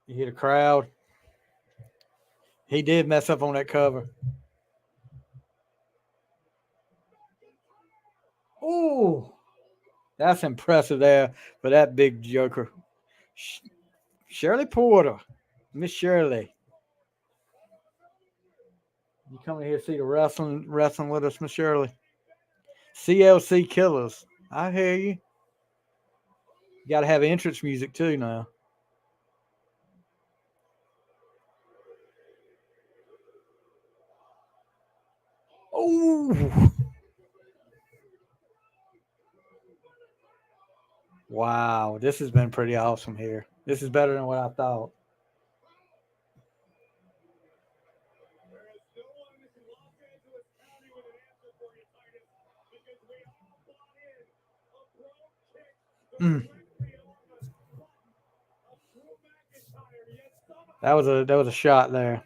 you hit a crowd, he did mess up on that cover. Oh, that's impressive there for that big joker. Shirley Porter, Miss Shirley, you coming here to see the wrestling with us, Miss Shirley? CLC Killers. I hear you. You got to have entrance music too now. Oh, wow. This has been pretty awesome here. This is better than what I thought. Mm. That was a shot there.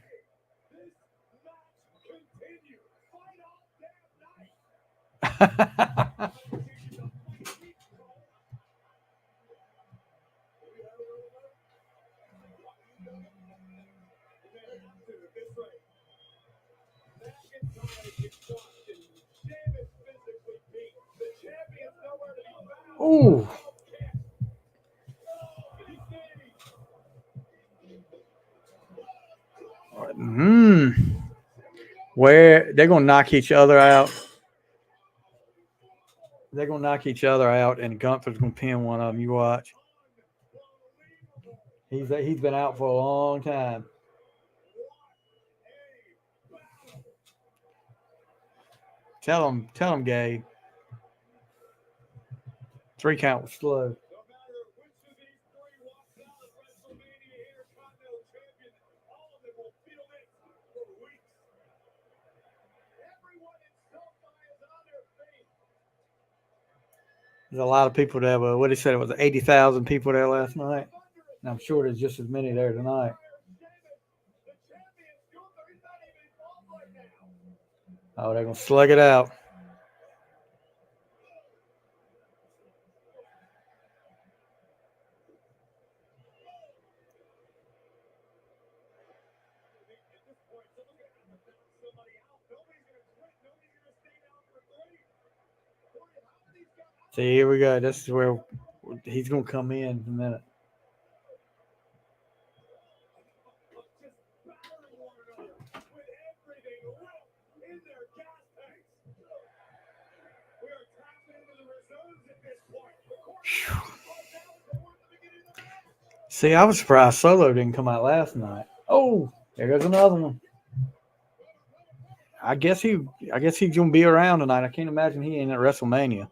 Ooh. Mm. Where they're gonna knock each other out. They're gonna knock each other out, and Gunther's gonna pin one of them. You watch. He's been out for a long time. Tell him, Gabe. 3 count was slow. There's a lot of people there. But what he said, it was 80,000 people there last night. And I'm sure there's just as many there tonight. Oh, they're gonna slug it out. See, here we go. This is where he's gonna come in a minute. See, I was surprised Solo didn't come out last night. Oh, there goes another one. I guess he, I guess he's gonna be around tonight. I can't imagine he ain't at WrestleMania.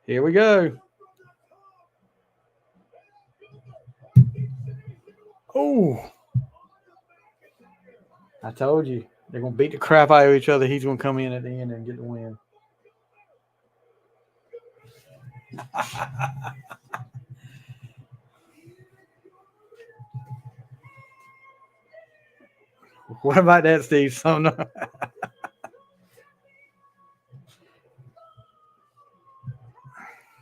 Here we go. Oh, I told you they're gonna beat the crap out of each other. He's gonna come in at the end and get the win. What about that, Steve? So no.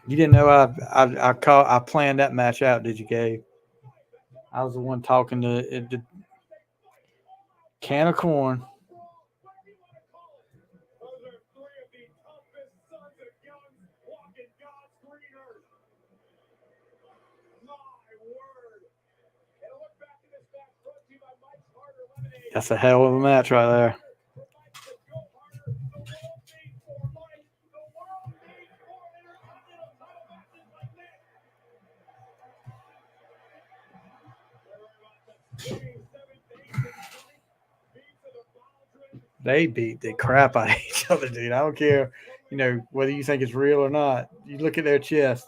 You didn't know I planned that match out, did you, Gabe? I was the one talking to the can of corn. That's a hell of a match right there. They beat the crap out of each other, dude. I don't care, whether you think it's real or not. You look at their chest.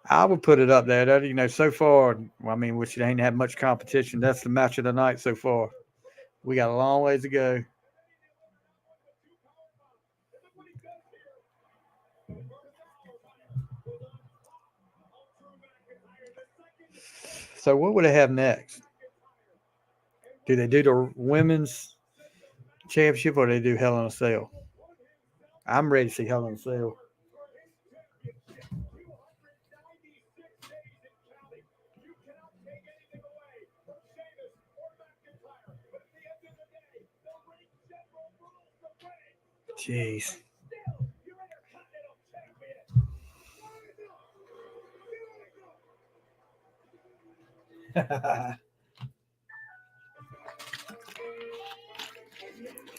I would put it up there. So far, well, I mean, which ain't had much competition. That's the match of the night so far. We got a long ways to go. So what would they have next? Do they do the women's championship or do they do Hell in a Cell? I'm ready to see Hell in a Cell. Jeez.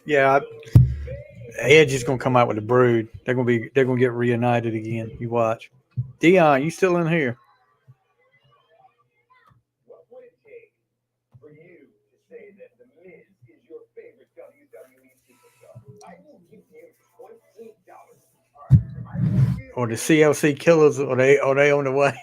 Yeah, Edge is gonna come out with a brood. They're gonna get reunited again. You watch. Dion, you still in here? Or the CLC killers? Are they on the way?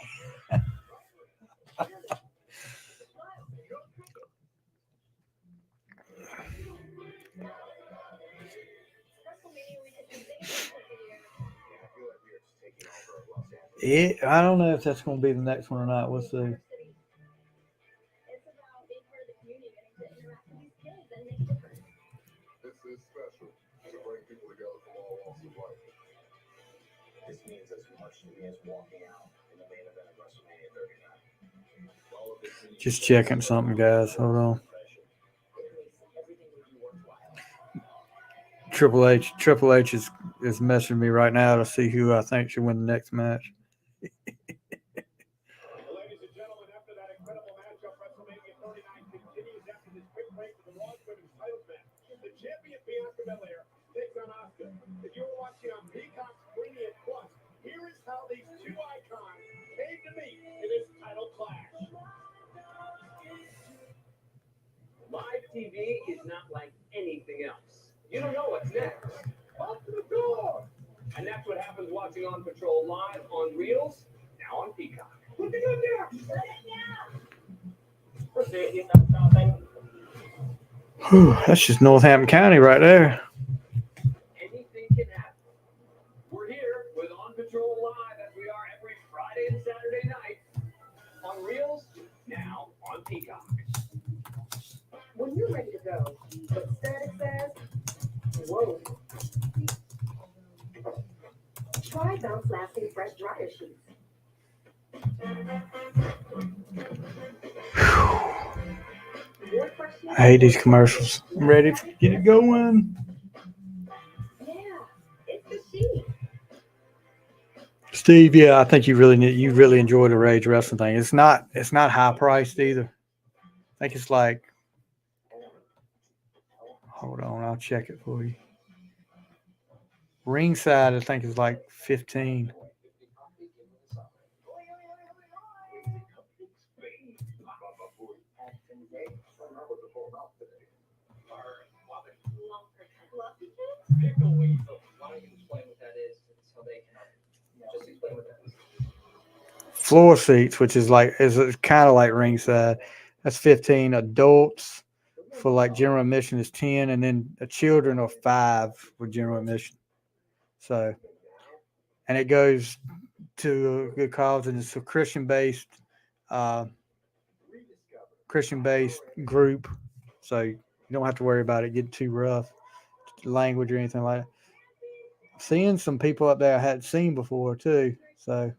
I don't know if that's gonna be the next one or not. We'll see. Just checking something, guys. Hold on. Triple H is messaging me right now to see who I think should win the next match. Whew, that's just Northampton County right there. I hate these commercials. I'm ready to get it going. Steve, yeah, I think you really enjoy the Rage Wrestling thing. It's not high priced either. I think it's like, hold on, I'll check it for you. Ringside, I think is like 15. Floor seats, which is kind of like ringside. That's 15. Adults for like general admission is 10, and then the children are 5 with general admission. So, and it goes to a good cause, and it's a uh, Christian based group. So you don't have to worry about it getting too rough, language or anything like that. Seeing some people up there I hadn't seen before too. So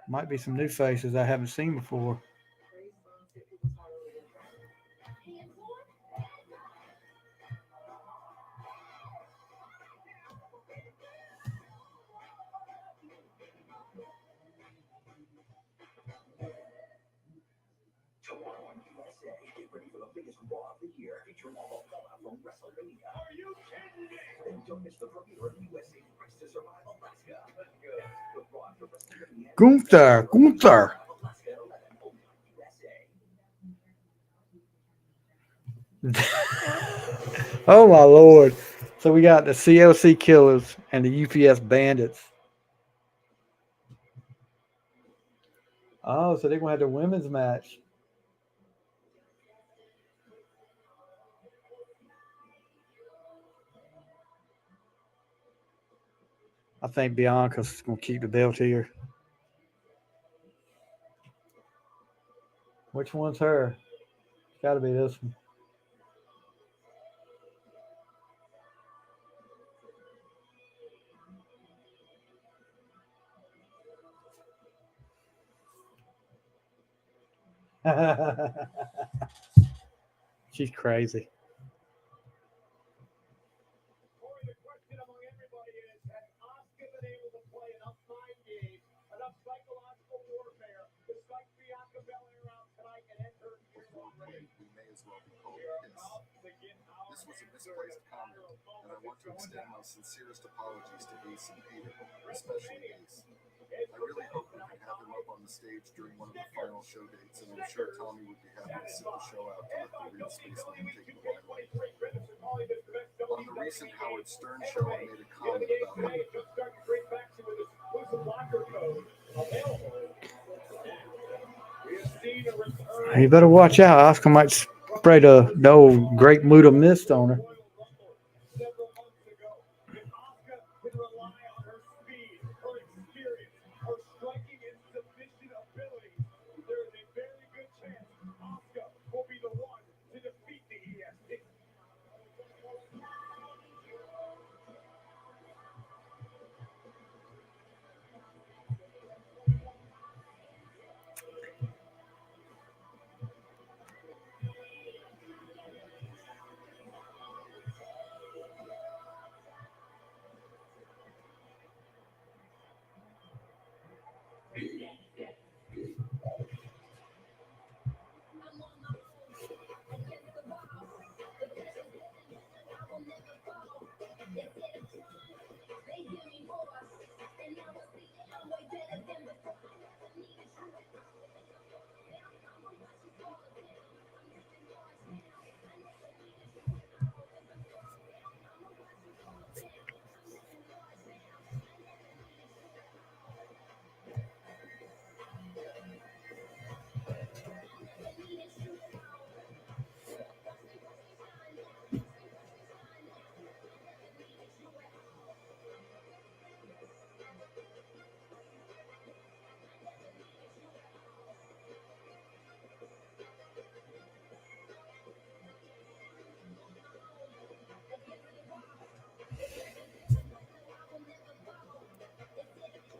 might be some new faces I haven't seen before. Gunther. Oh my lord! So we got the CLC Killers and the UPS Bandits. Oh, so they're gonna have the women's match. I think Bianca's gonna keep the belt here. Which one's her? It's got to be this one. She's crazy. was a misplaced comment, and I want to extend my sincerest apologies to Ace and Peter, especially Ace. I really hope we can have him up on the stage during one of the final show dates, and I'm sure Tommy would be happy to sit the show out to let the real spaceman take the limelight. On the recent Howard Stern show, I made a comment about him. You better watch out. Oscar might spray the old Great Muda mist on her.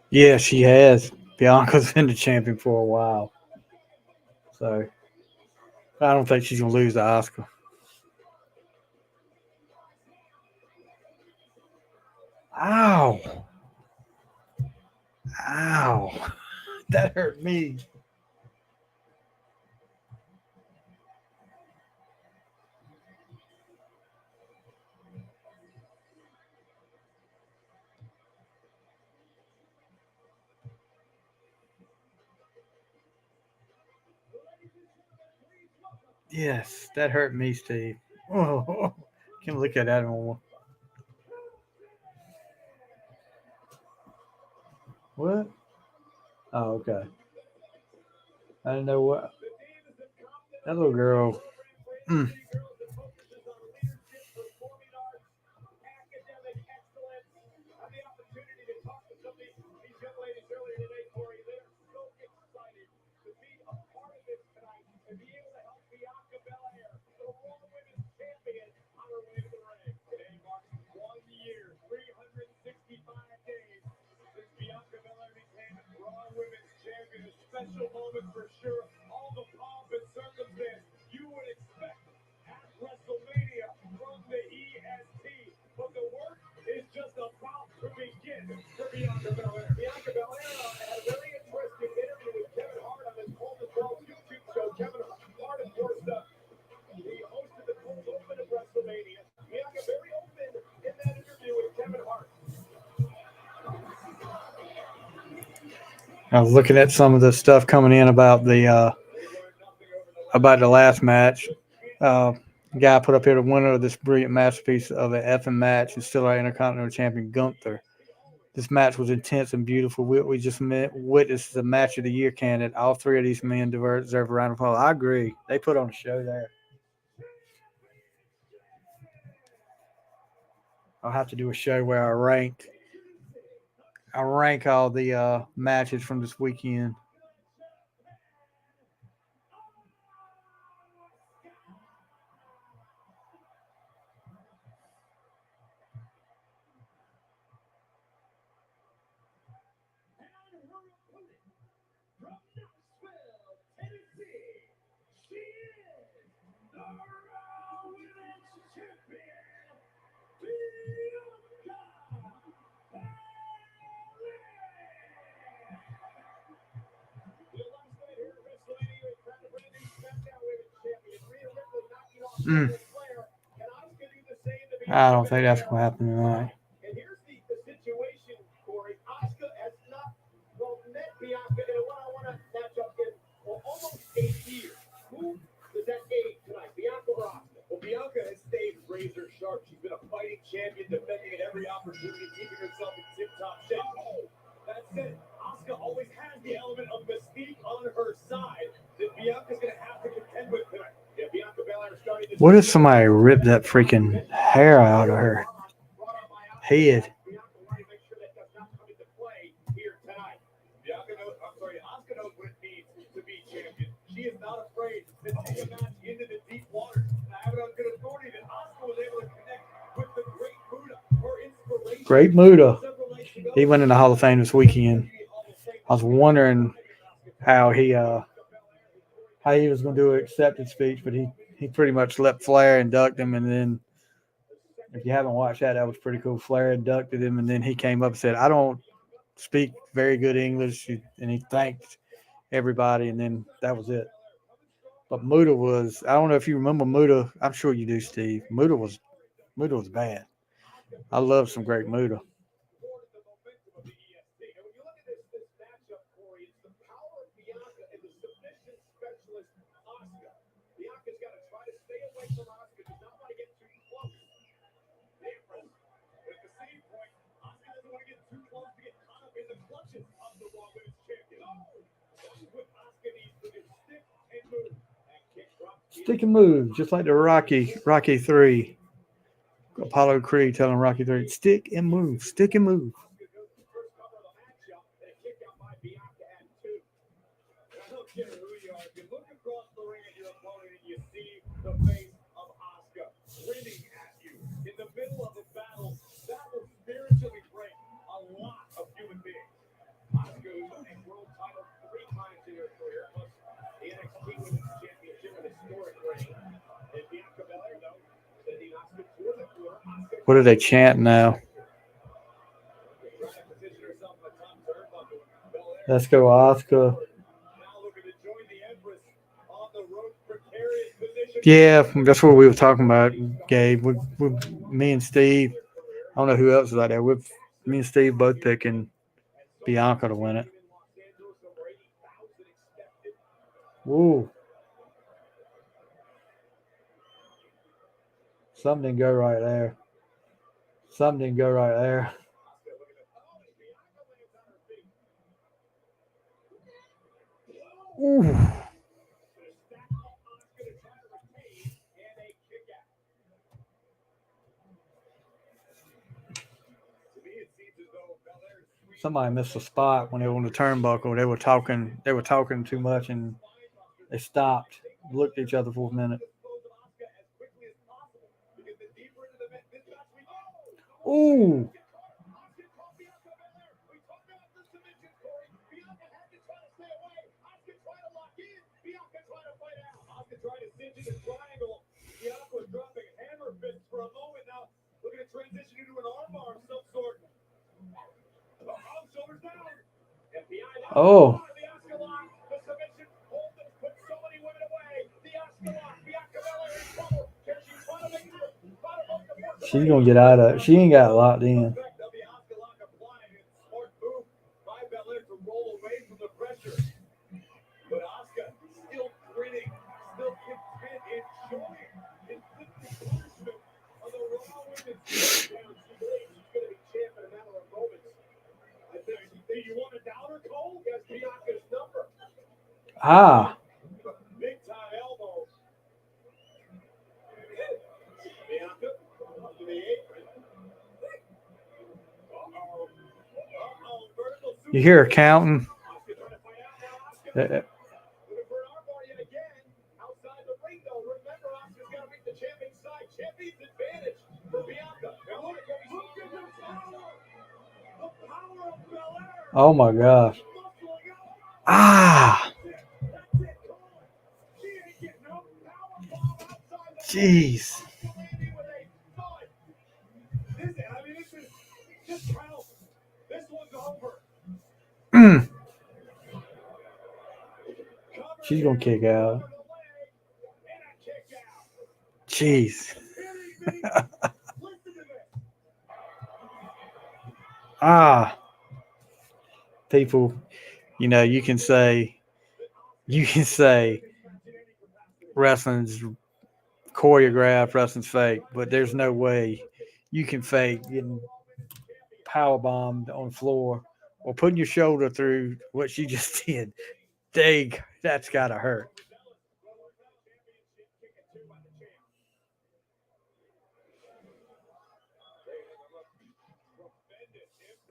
Yeah, she has. Bianca's been the champion for a while. So I don't think she's going to lose to Oscar. Ow. Ow. That hurt me. Yes, that hurt me, Steve. Oh, can't look at that anymore. What? Oh, okay. I didn't know what. That little girl. Mm. I was looking at some of the stuff coming in about the last match. Uh, Guy put up here the winner of this brilliant masterpiece of an effing match is still our Intercontinental Champion Gunther. This match was intense and beautiful. We just witnessed the match of the year candidate. All three of these men deserve a round of applause. I agree. They put on a show there. I'll have to do a show where I rank all the matches from this weekend. Mm. I don't think that's going to happen tonight. And here's the situation, Corey. Asuka has not, well, met Bianca in a one-on-one matchup in almost 8 years. Who does that aid tonight, Bianca or Asuka? Well, Bianca has stayed razor sharp. She's been a fighting champion, defending at every opportunity, keeping herself in tip-top shape. That said, Asuka always has the element of mystique on her side that Bianca's going to have to contend with tonight. Yeah, Bianca Belair starting this. What if somebody ripped that freaking hair out of her head? Asuka knows what it means to be champion. She is not afraid to take a match into the deep waters. I have it on good authority that Asuka was able to connect with the great Muda, her inspiration. Great Muda. He went in the Hall of Fame this weekend. I was wondering how he was going to do an acceptance speech, but he pretty much let Flair induct him, and then if you haven't watched that, that was pretty cool. Flair inducted him, and then he came up and said, "I don't speak very good English," and he thanked everybody, and then that was it. But Muda was, I don't know if you remember Muda. I'm sure you do, Steve. Muda was bad. I love some great Muda. Bianca's got to try to stay away from Asuka. Does not want to get too close. But at the same point, Asuka doesn't want to get too close to get caught up in the clutches of the Raw Women's Champion. That's what Asuka needs to do. Stick and move. Stick and move, just like the Rocky 3. Apollo Creed telling Rocky 3, stick and move, stick and move. Care who you are. If you look across the ring at your opponent and you see the face of Asuka grinning at you in the middle of a battle, that will spiritually break a lot of human beings. Asuka, who's won a world title 3 times in her career, plus the NXT Women's Championship, an historic reign. And Bianca Belair, though, sending Asuka toward the floor. What are they chanting now? Let's go, Asuka. Yeah, that's what we were talking about, Gabe. Me and Steve, I don't know who else is out there. Me and Steve both picking Bianca to win it. Woo. Something didn't go right there. Ooh. Somebody missed a spot when they were on the turnbuckle. They were talking too much, and they stopped, looked at each other for a minute. Ooh. Oh. She's gonna get out of it. She ain't got locked in. But Asuka still grinning, still content, enjoying inflicting punishment on the Raw Women's Champion. She believes she's going to be champ in a matter of moments. I think, you want a downer, Cole? That's Bianca's number. Ah. Big time elbow. Bianca up to the apron. You hear her counting? Oh my gosh. Ah. Jeez. She's gonna kick out. Jeez. People, you can say wrestling's choreographed, wrestling's fake, but there's no way you can fake getting power bombed on the floor or putting your shoulder through what she just did. That's gotta hurt.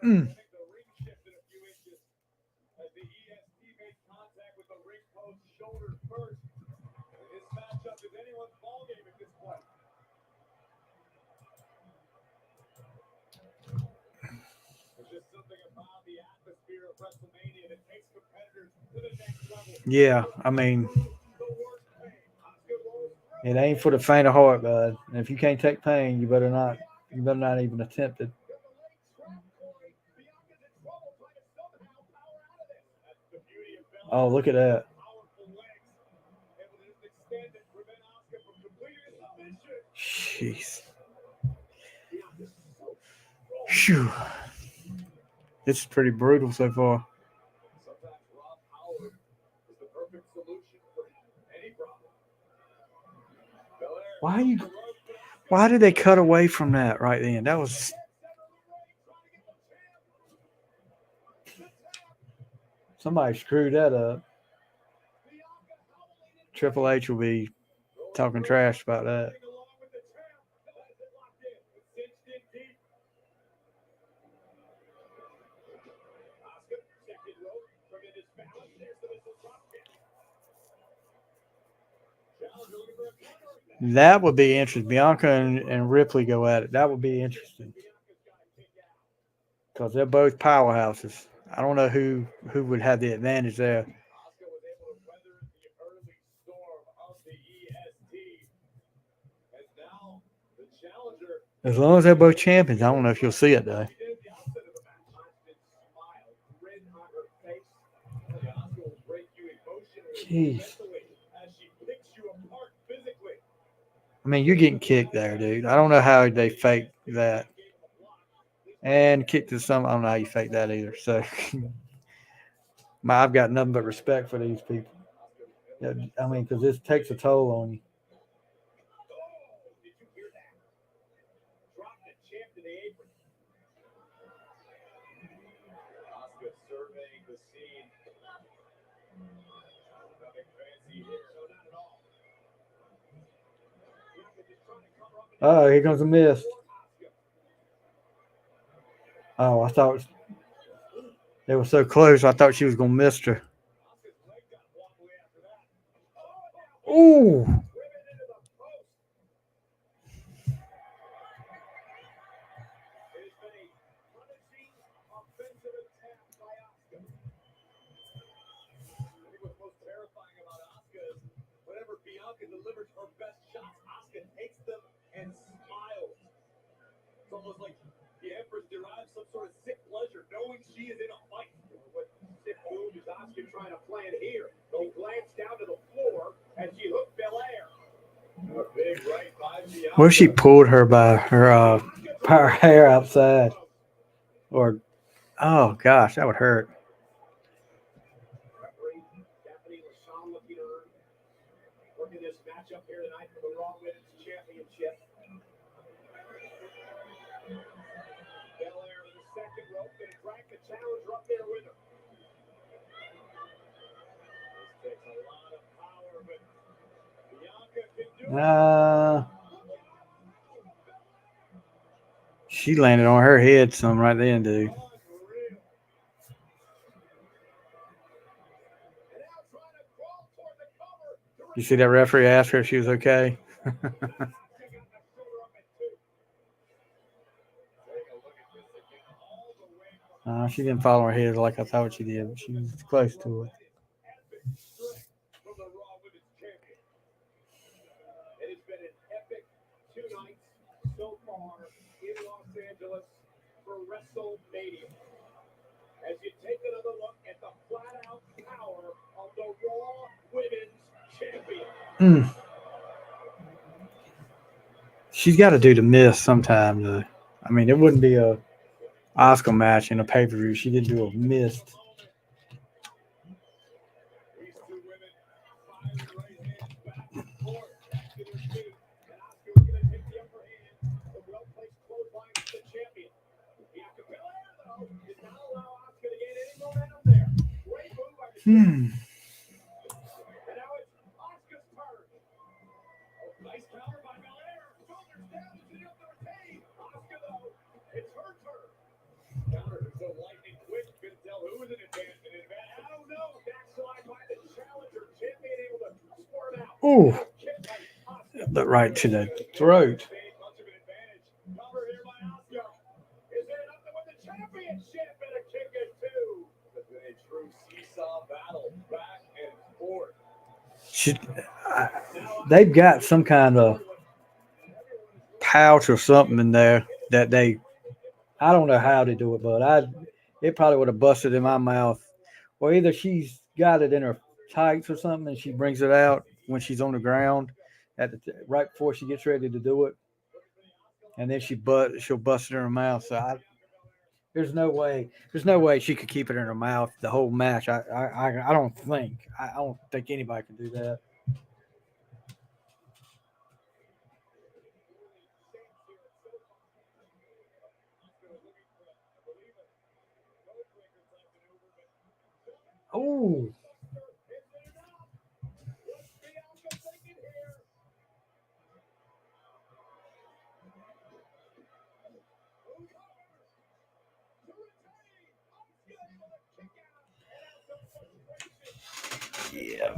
Mm. Yeah, I mean, it ain't for the faint of heart, bud. And if you can't take pain, you better not. You better not even attempt it. Oh, look at that. Jeez. Phew. This is pretty brutal so far. Why you? Why did they cut away from that right then? That was somebody screwed that up. Triple H will be talking trash about that. That would be interesting. Bianca and Ripley go at it. That would be interesting because they're both powerhouses. I don't know who would have the advantage there. As long as they're both champions, I don't know if you'll see it though. Jeez. I mean, you're getting kicked there, dude. I don't know how they fake that. And kick to some. I don't know how you fake that either. So, I've got nothing but respect for these people. Yeah, I mean, because this takes a toll on you. Oh, here comes a miss. Oh, I thought they were so close. I thought she was gonna miss her. Ooh. What if she pulled her by her hair outside? Or oh gosh, that would hurt. Uh, she landed on her head some right then, dude. You see that referee asked her if she was okay? She didn't follow her head like I thought she did, but she was close to it. Mm. She's got to do the miss sometime. I mean, it wouldn't be a Oscar match in a pay per view. She didn't do a missed. These two women firing right hands back and forth to their feet. And Oscar was going to take the upper hand. The well-placed clothesline from the champion. Bianca Belair, though, did not allow Oscar to get any momentum there. Great move by the champion. And now it's Oscar's turn. Oh, nice counter by Belair. Shoulders down, she's able to retain. Oscar, though, it's her turn. Counters are so lightning quick, you couldn't tell who was in advance. I don't know. Backslide by the challenger. Champion able to swerve out. Ooh, Kick by Oscar. that right to the throat. Much of an advantage. Cover here by Oscar. Is there enough to win the championship? And a kick or two. It's been a true seesaw battle, back and forth. They've got some kind of pouch or something in there that I don't know how they do it, but it probably would have busted in my mouth. Or either she's got it in her tights or something and she brings it out when she's on the ground right before she gets ready to do it. And then she'll bust it in her mouth. So there's no way she could keep it in her mouth the whole match. I don't think. I don't think anybody can do that. Oh. Yeah.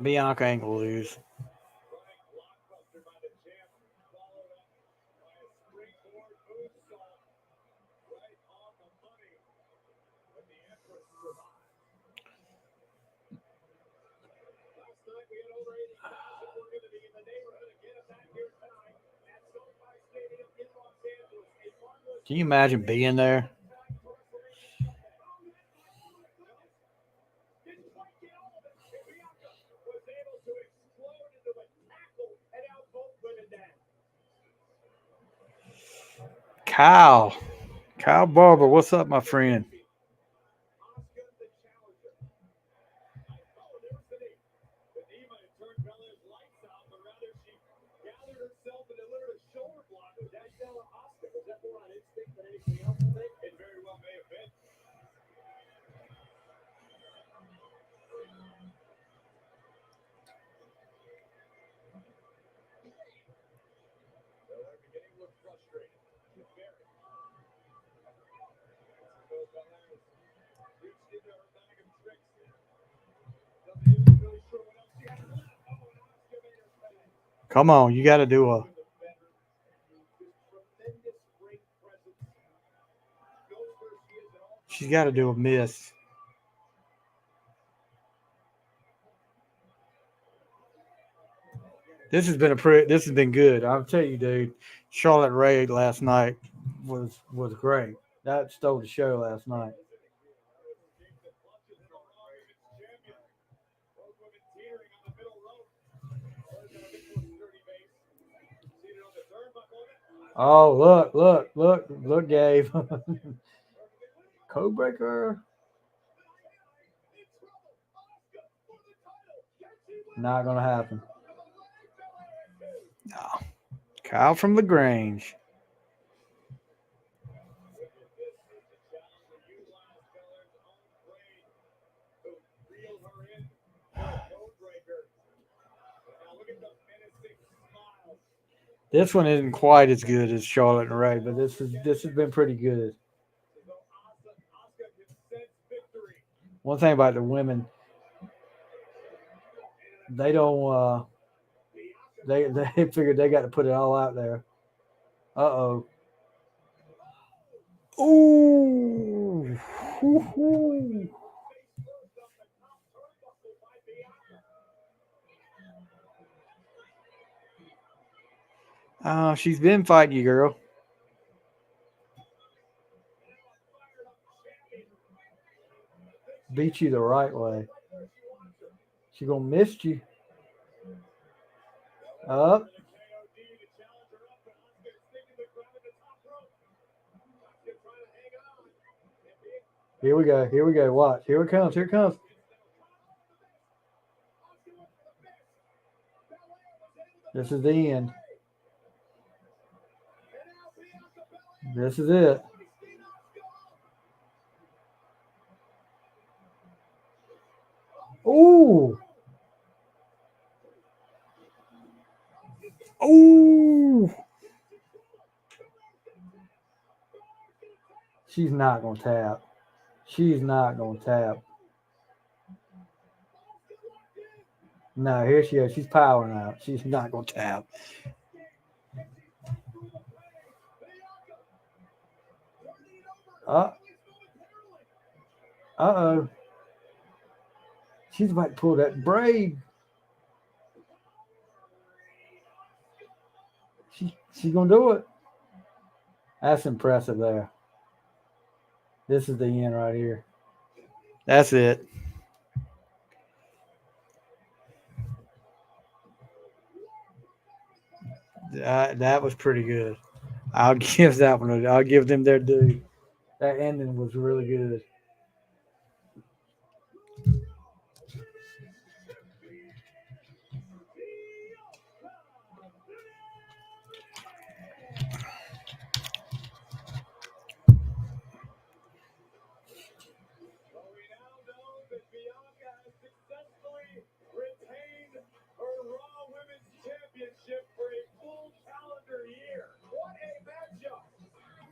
Bianca ain't gonna lose. Can you imagine being there? Kyle Barber, what's up, my friend? Come on, you got to do a. She's got to do a miss. This has been good. I'll tell you, dude. Charlotte Raid last night was great. That stole the show last night. Oh, look, Gabe. Codebreaker. Not gonna happen. No. Kyle from LaGrange. This one isn't quite as good as Charlotte and Ray, but this has been pretty good. One thing about the women, they don't they figured they got to put it all out there. Uh-oh. Ooh. Hoo-hoo. She's been fighting you, girl. Beat you the right way. She gonna miss you. Up. Here we go. Here we go. Watch. Here it comes. Here it comes. This is the end. This is it. Ooh. Ooh. She's not going to tap. She's not going to tap. No, here she is. She's powering out. She's not going to tap. Uh-oh. She's about to pull that braid. She's going to do it. That's impressive there. This is the end right here. That's it. That was pretty good. I'll give that one. I'll give them their due. That ending was really good.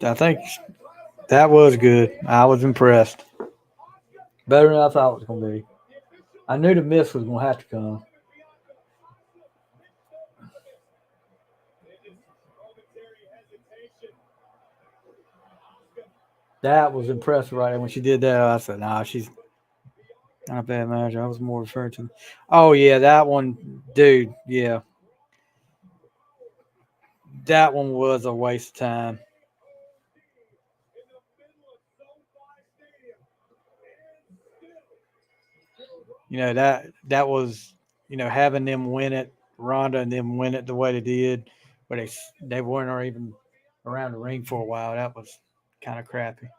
I think that was good. I was impressed. Better than I thought it was going to be. I knew the miss was going to have to come. That was impressive right there. When she did that, I said, nah, she's not a bad manager. I was more referring to. Oh, yeah, that one, dude, yeah. That one was a waste of time. You know, that was, having them win it, Ronda and them win it the way they did, but they weren't even around the ring for a while. That was kind of crappy.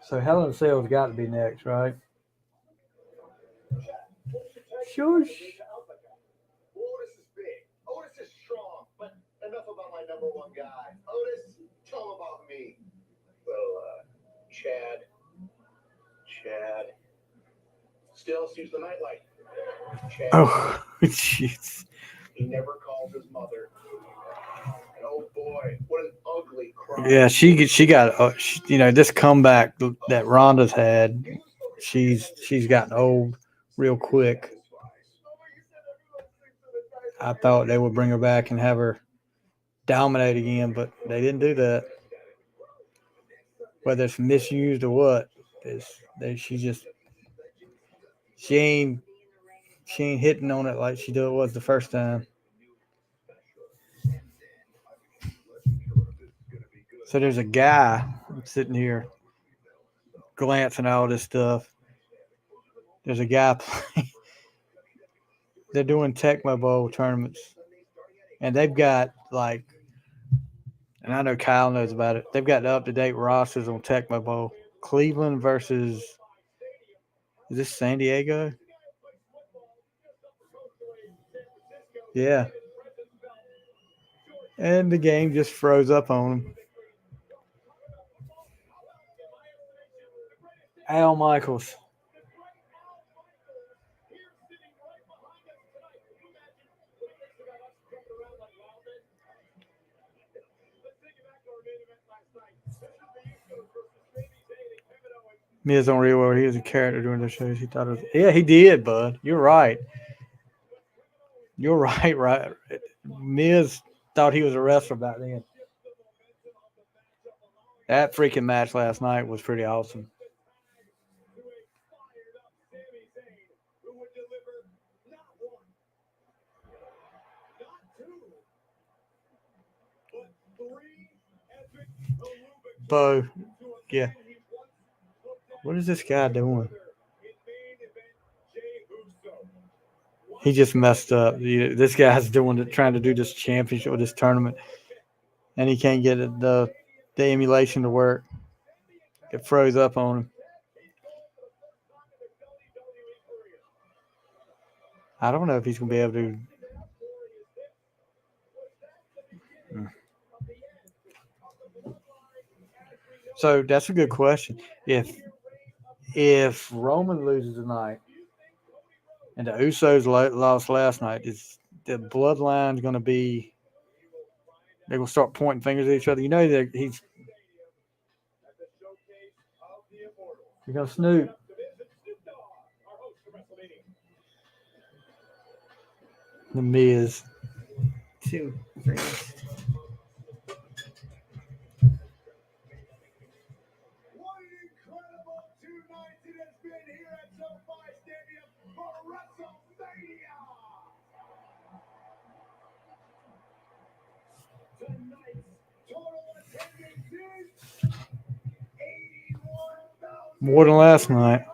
So Hell in a Cell's got to be next, right? Shush. Otis is big. Otis is strong. But enough about my number one guy. Otis, tell him about me. Well, Chad. Still sees the nightlight. Chad. Oh, jeez. He never calls his mother. And oh boy, what an ugly cry. Yeah, she got this comeback that Ronda's had. She's gotten old real quick. I thought they would bring her back and have her dominate again, but they didn't do that. Whether it's misused or what, she ain't hitting on it like she was the first time. So there's a guy sitting here glancing at all this stuff. There's a guy playing. They're doing Tecmo Bowl tournaments, and they've got and I know Kyle knows about it. They've got the up-to-date rosters on Tecmo Bowl. Cleveland versus, is this San Diego? Yeah. And the game just froze up on them. Al Michaels. Miz on Real World, he was a character during the shows. He thought it was, yeah, he did, bud. You're right. You're right. Miz thought he was a wrestler back then. That freaking match last night was pretty awesome. Bo, yeah. What is this guy doing? He just messed up. This guy's trying to do this championship or this tournament, and he can't get the emulation to work. It froze up on him. I don't know if he's gonna be able to. So that's a good question. If Roman loses tonight and the Usos lost last night, is the bloodline going to be? They're going to start pointing fingers at each other. You know that he's going to Snoop. The Miz. Two friends. What an incredible 2 nights it has been here at SoFi Stadium for WrestleMania! Tonight's total attendance is 81,000. More than last night.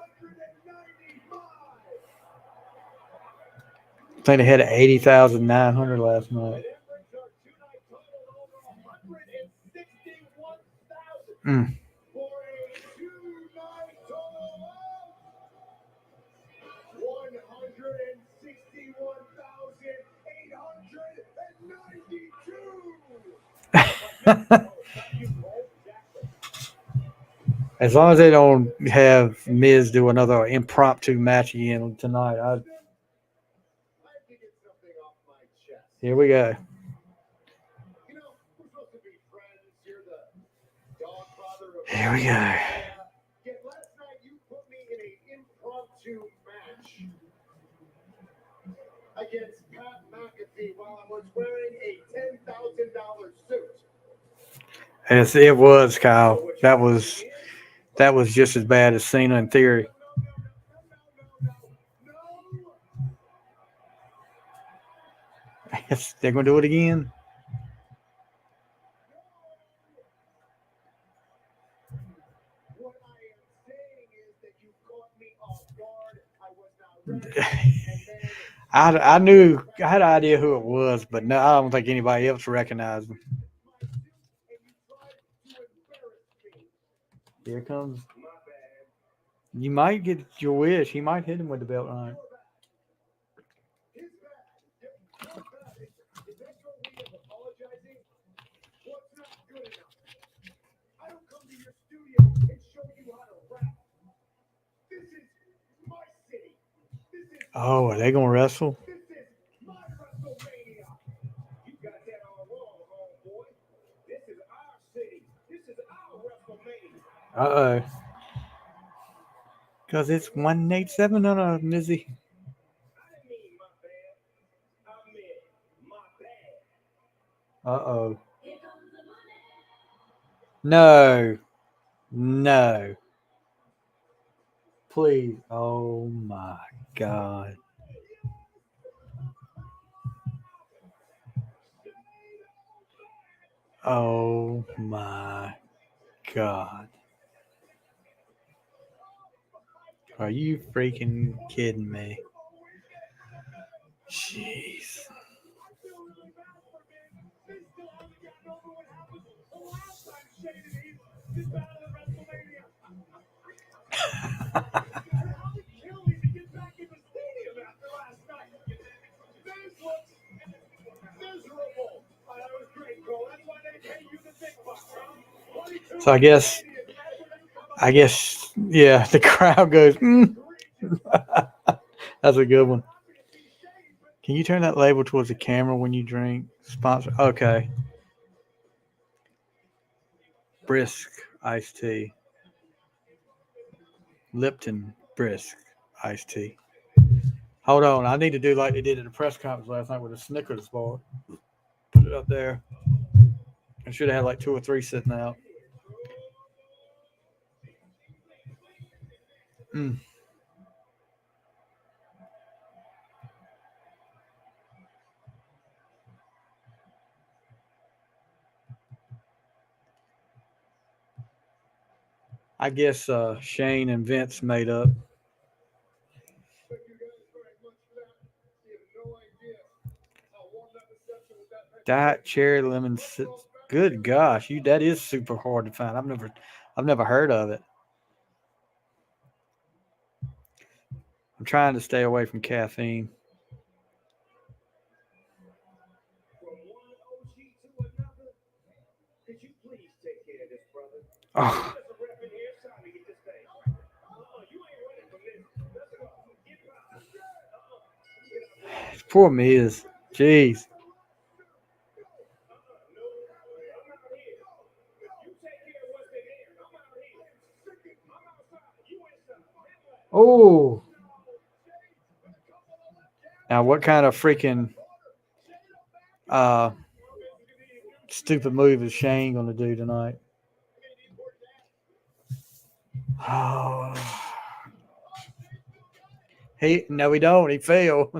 I think they had 80,900 last night. Mm. For a 2-night total of 161,892. As long as they don't have Miz do another impromptu match again tonight, here we go. Here we go. Last night you put me in an impromptu match against Pat McAfee while I was wearing a $10,000 suit. Yes, it was, Kyle. That was just as bad as Cena in theory. Yes, they're going to do it again. What I am saying is that you caught me off guard. I was not ready. I knew, I had an idea who it was, but no, I don't think anybody else recognized him. Here comes. You might get your wish. He might hit him with the belt line. Oh, are they going to wrestle? Uh-oh. Because it's 187 on a Mizzy. Uh-oh. No. No. Please. Oh, my God. Oh, my God. Are you freaking kidding me? Jeez. So I guess, yeah, the crowd goes, That's a good one. Can you turn that label towards the camera when you drink? Sponsor. Okay. Brisk iced tea. Lipton Brisk iced tea. Hold on. I need to do like they did at the press conference last night with a Snickers bar. Put it up there. I should have had like 2 or 3 sitting out. I guess Shane and Vince made up. Diet cherry lemon. Good gosh, that is super hard to find. I've never heard of it. I'm trying to stay away from caffeine. Oh, poor Miz. Jeez. Oh. Now, what kind of freaking uh, stupid move is Shane going to do tonight? Oh. No, he don't. He fell.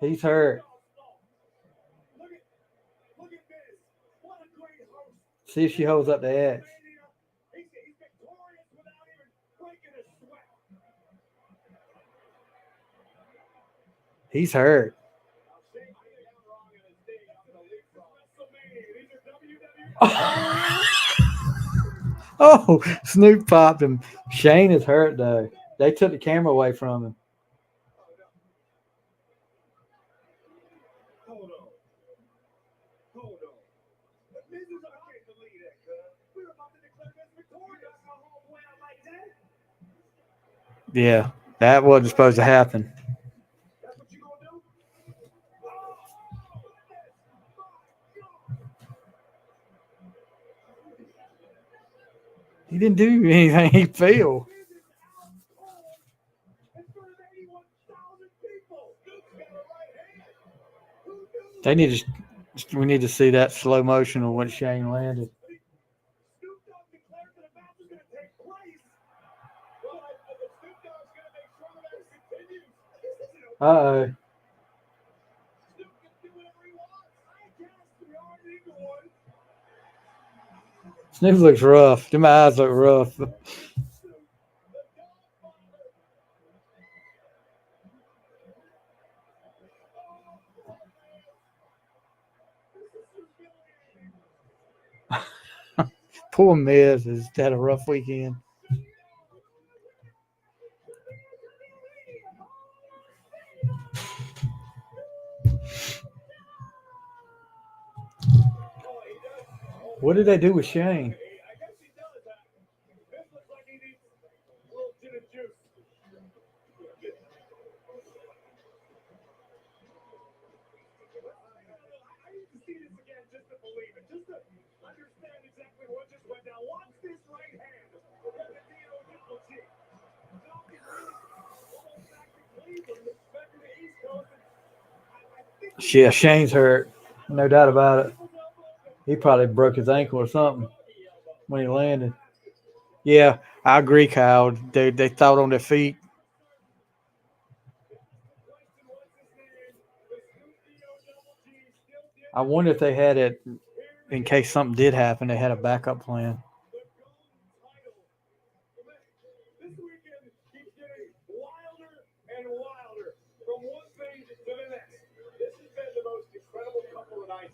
He's hurt. See if she holds up the X. He's hurt. Oh, Snoop popped him. Shane is hurt though. They took the camera away from him. Yeah, that wasn't supposed to happen. He didn't do anything. He fell. They need to. We need to see that slow motion of when Shane landed. Uh-oh. Snoop looks rough. My eyes look rough. Poor Miz has had a rough weekend. What did they do with Shane? Yeah, Shane's hurt. No doubt about it. He probably broke his ankle or something when he landed. Yeah, I agree, Kyle. They thought on their feet. I wonder if they had it in case something did happen. They had a backup plan.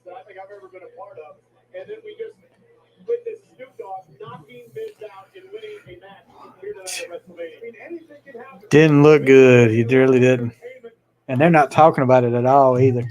I think I've ever been a part of. And then we just witnessed Snoop Dogg knocking Miz out and winning a match here tonight at WrestleMania. I mean, anything can happen. Didn't look good. He really didn't. And they're not talking about it at all either.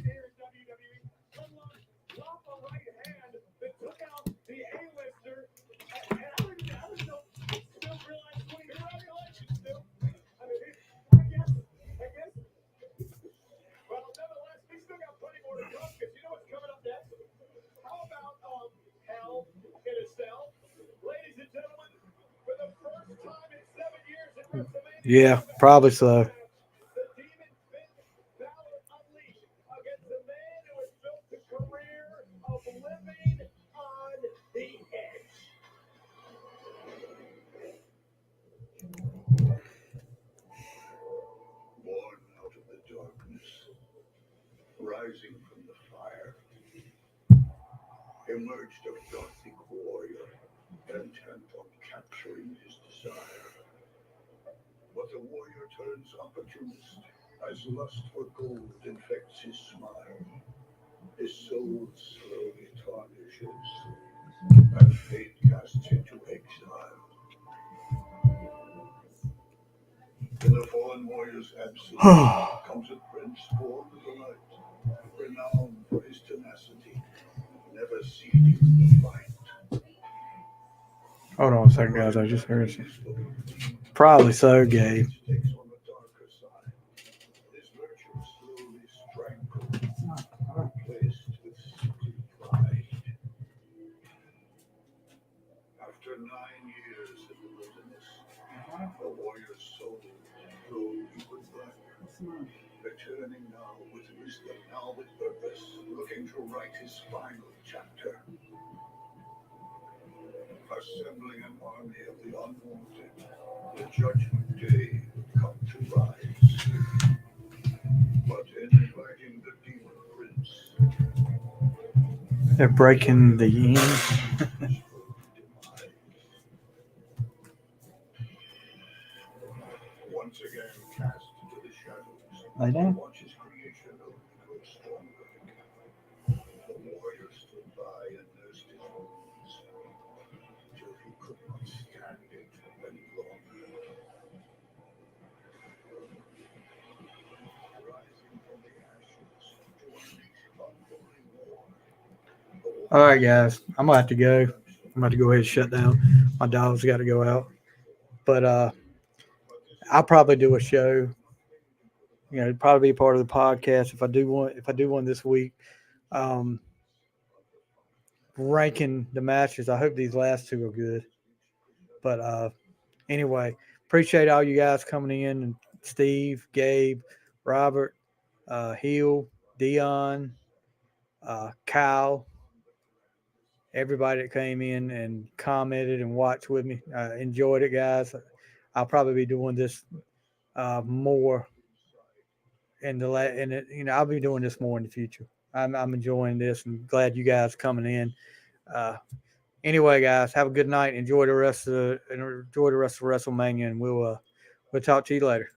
Yeah, probably so. Born out of the darkness, rising from the fire, emerged a gothic warrior, intent on capturing his desire. But the warrior turns opportunist as lust for gold infects his smile. His soul slowly tarnishes, and fate casts him to exile. In the fallen warrior's absence comes a prince born of the light, renowned for his tenacity, never ceding the fight. Hold on a second, guys. I just heard some. Probably so, Gabe. Takes on the darker side. His virtue slowly strangled, replaced with sickly pride. After 9 years in the wilderness, the warrior's soul flowed goodbye, returning now with wisdom, now with purpose, looking to write his final chapter. Assembling an army of the unwanted, the judgment day would come to rise. But in inviting the demon prince, They're breaking the yin. demise. Once again cast into the shadows, Lay down. watch his creation only grow stronger. The warrior stood by and nursed his wounds, till he could not stand it any longer. Rising from the ashes to unleash unholy war. All right, guys. I'm gonna have to go. I'm about to go ahead and shut down. My dog's got to go out. But I'll probably do a show. Probably be part of the podcast if I do one this week. Ranking the matches. I hope these last two are good. But anyway, appreciate all you guys coming in, and Steve, Gabe, Robert, Hill, Dion, Kyle, everybody that came in and commented and watched with me. Enjoyed it, guys. I'll probably be doing this more I'll be doing this more in the future. I'm enjoying this and glad you guys coming in. Uh, anyway, guys, have a good night. Enjoy the rest of WrestleMania, and we'll talk to you later.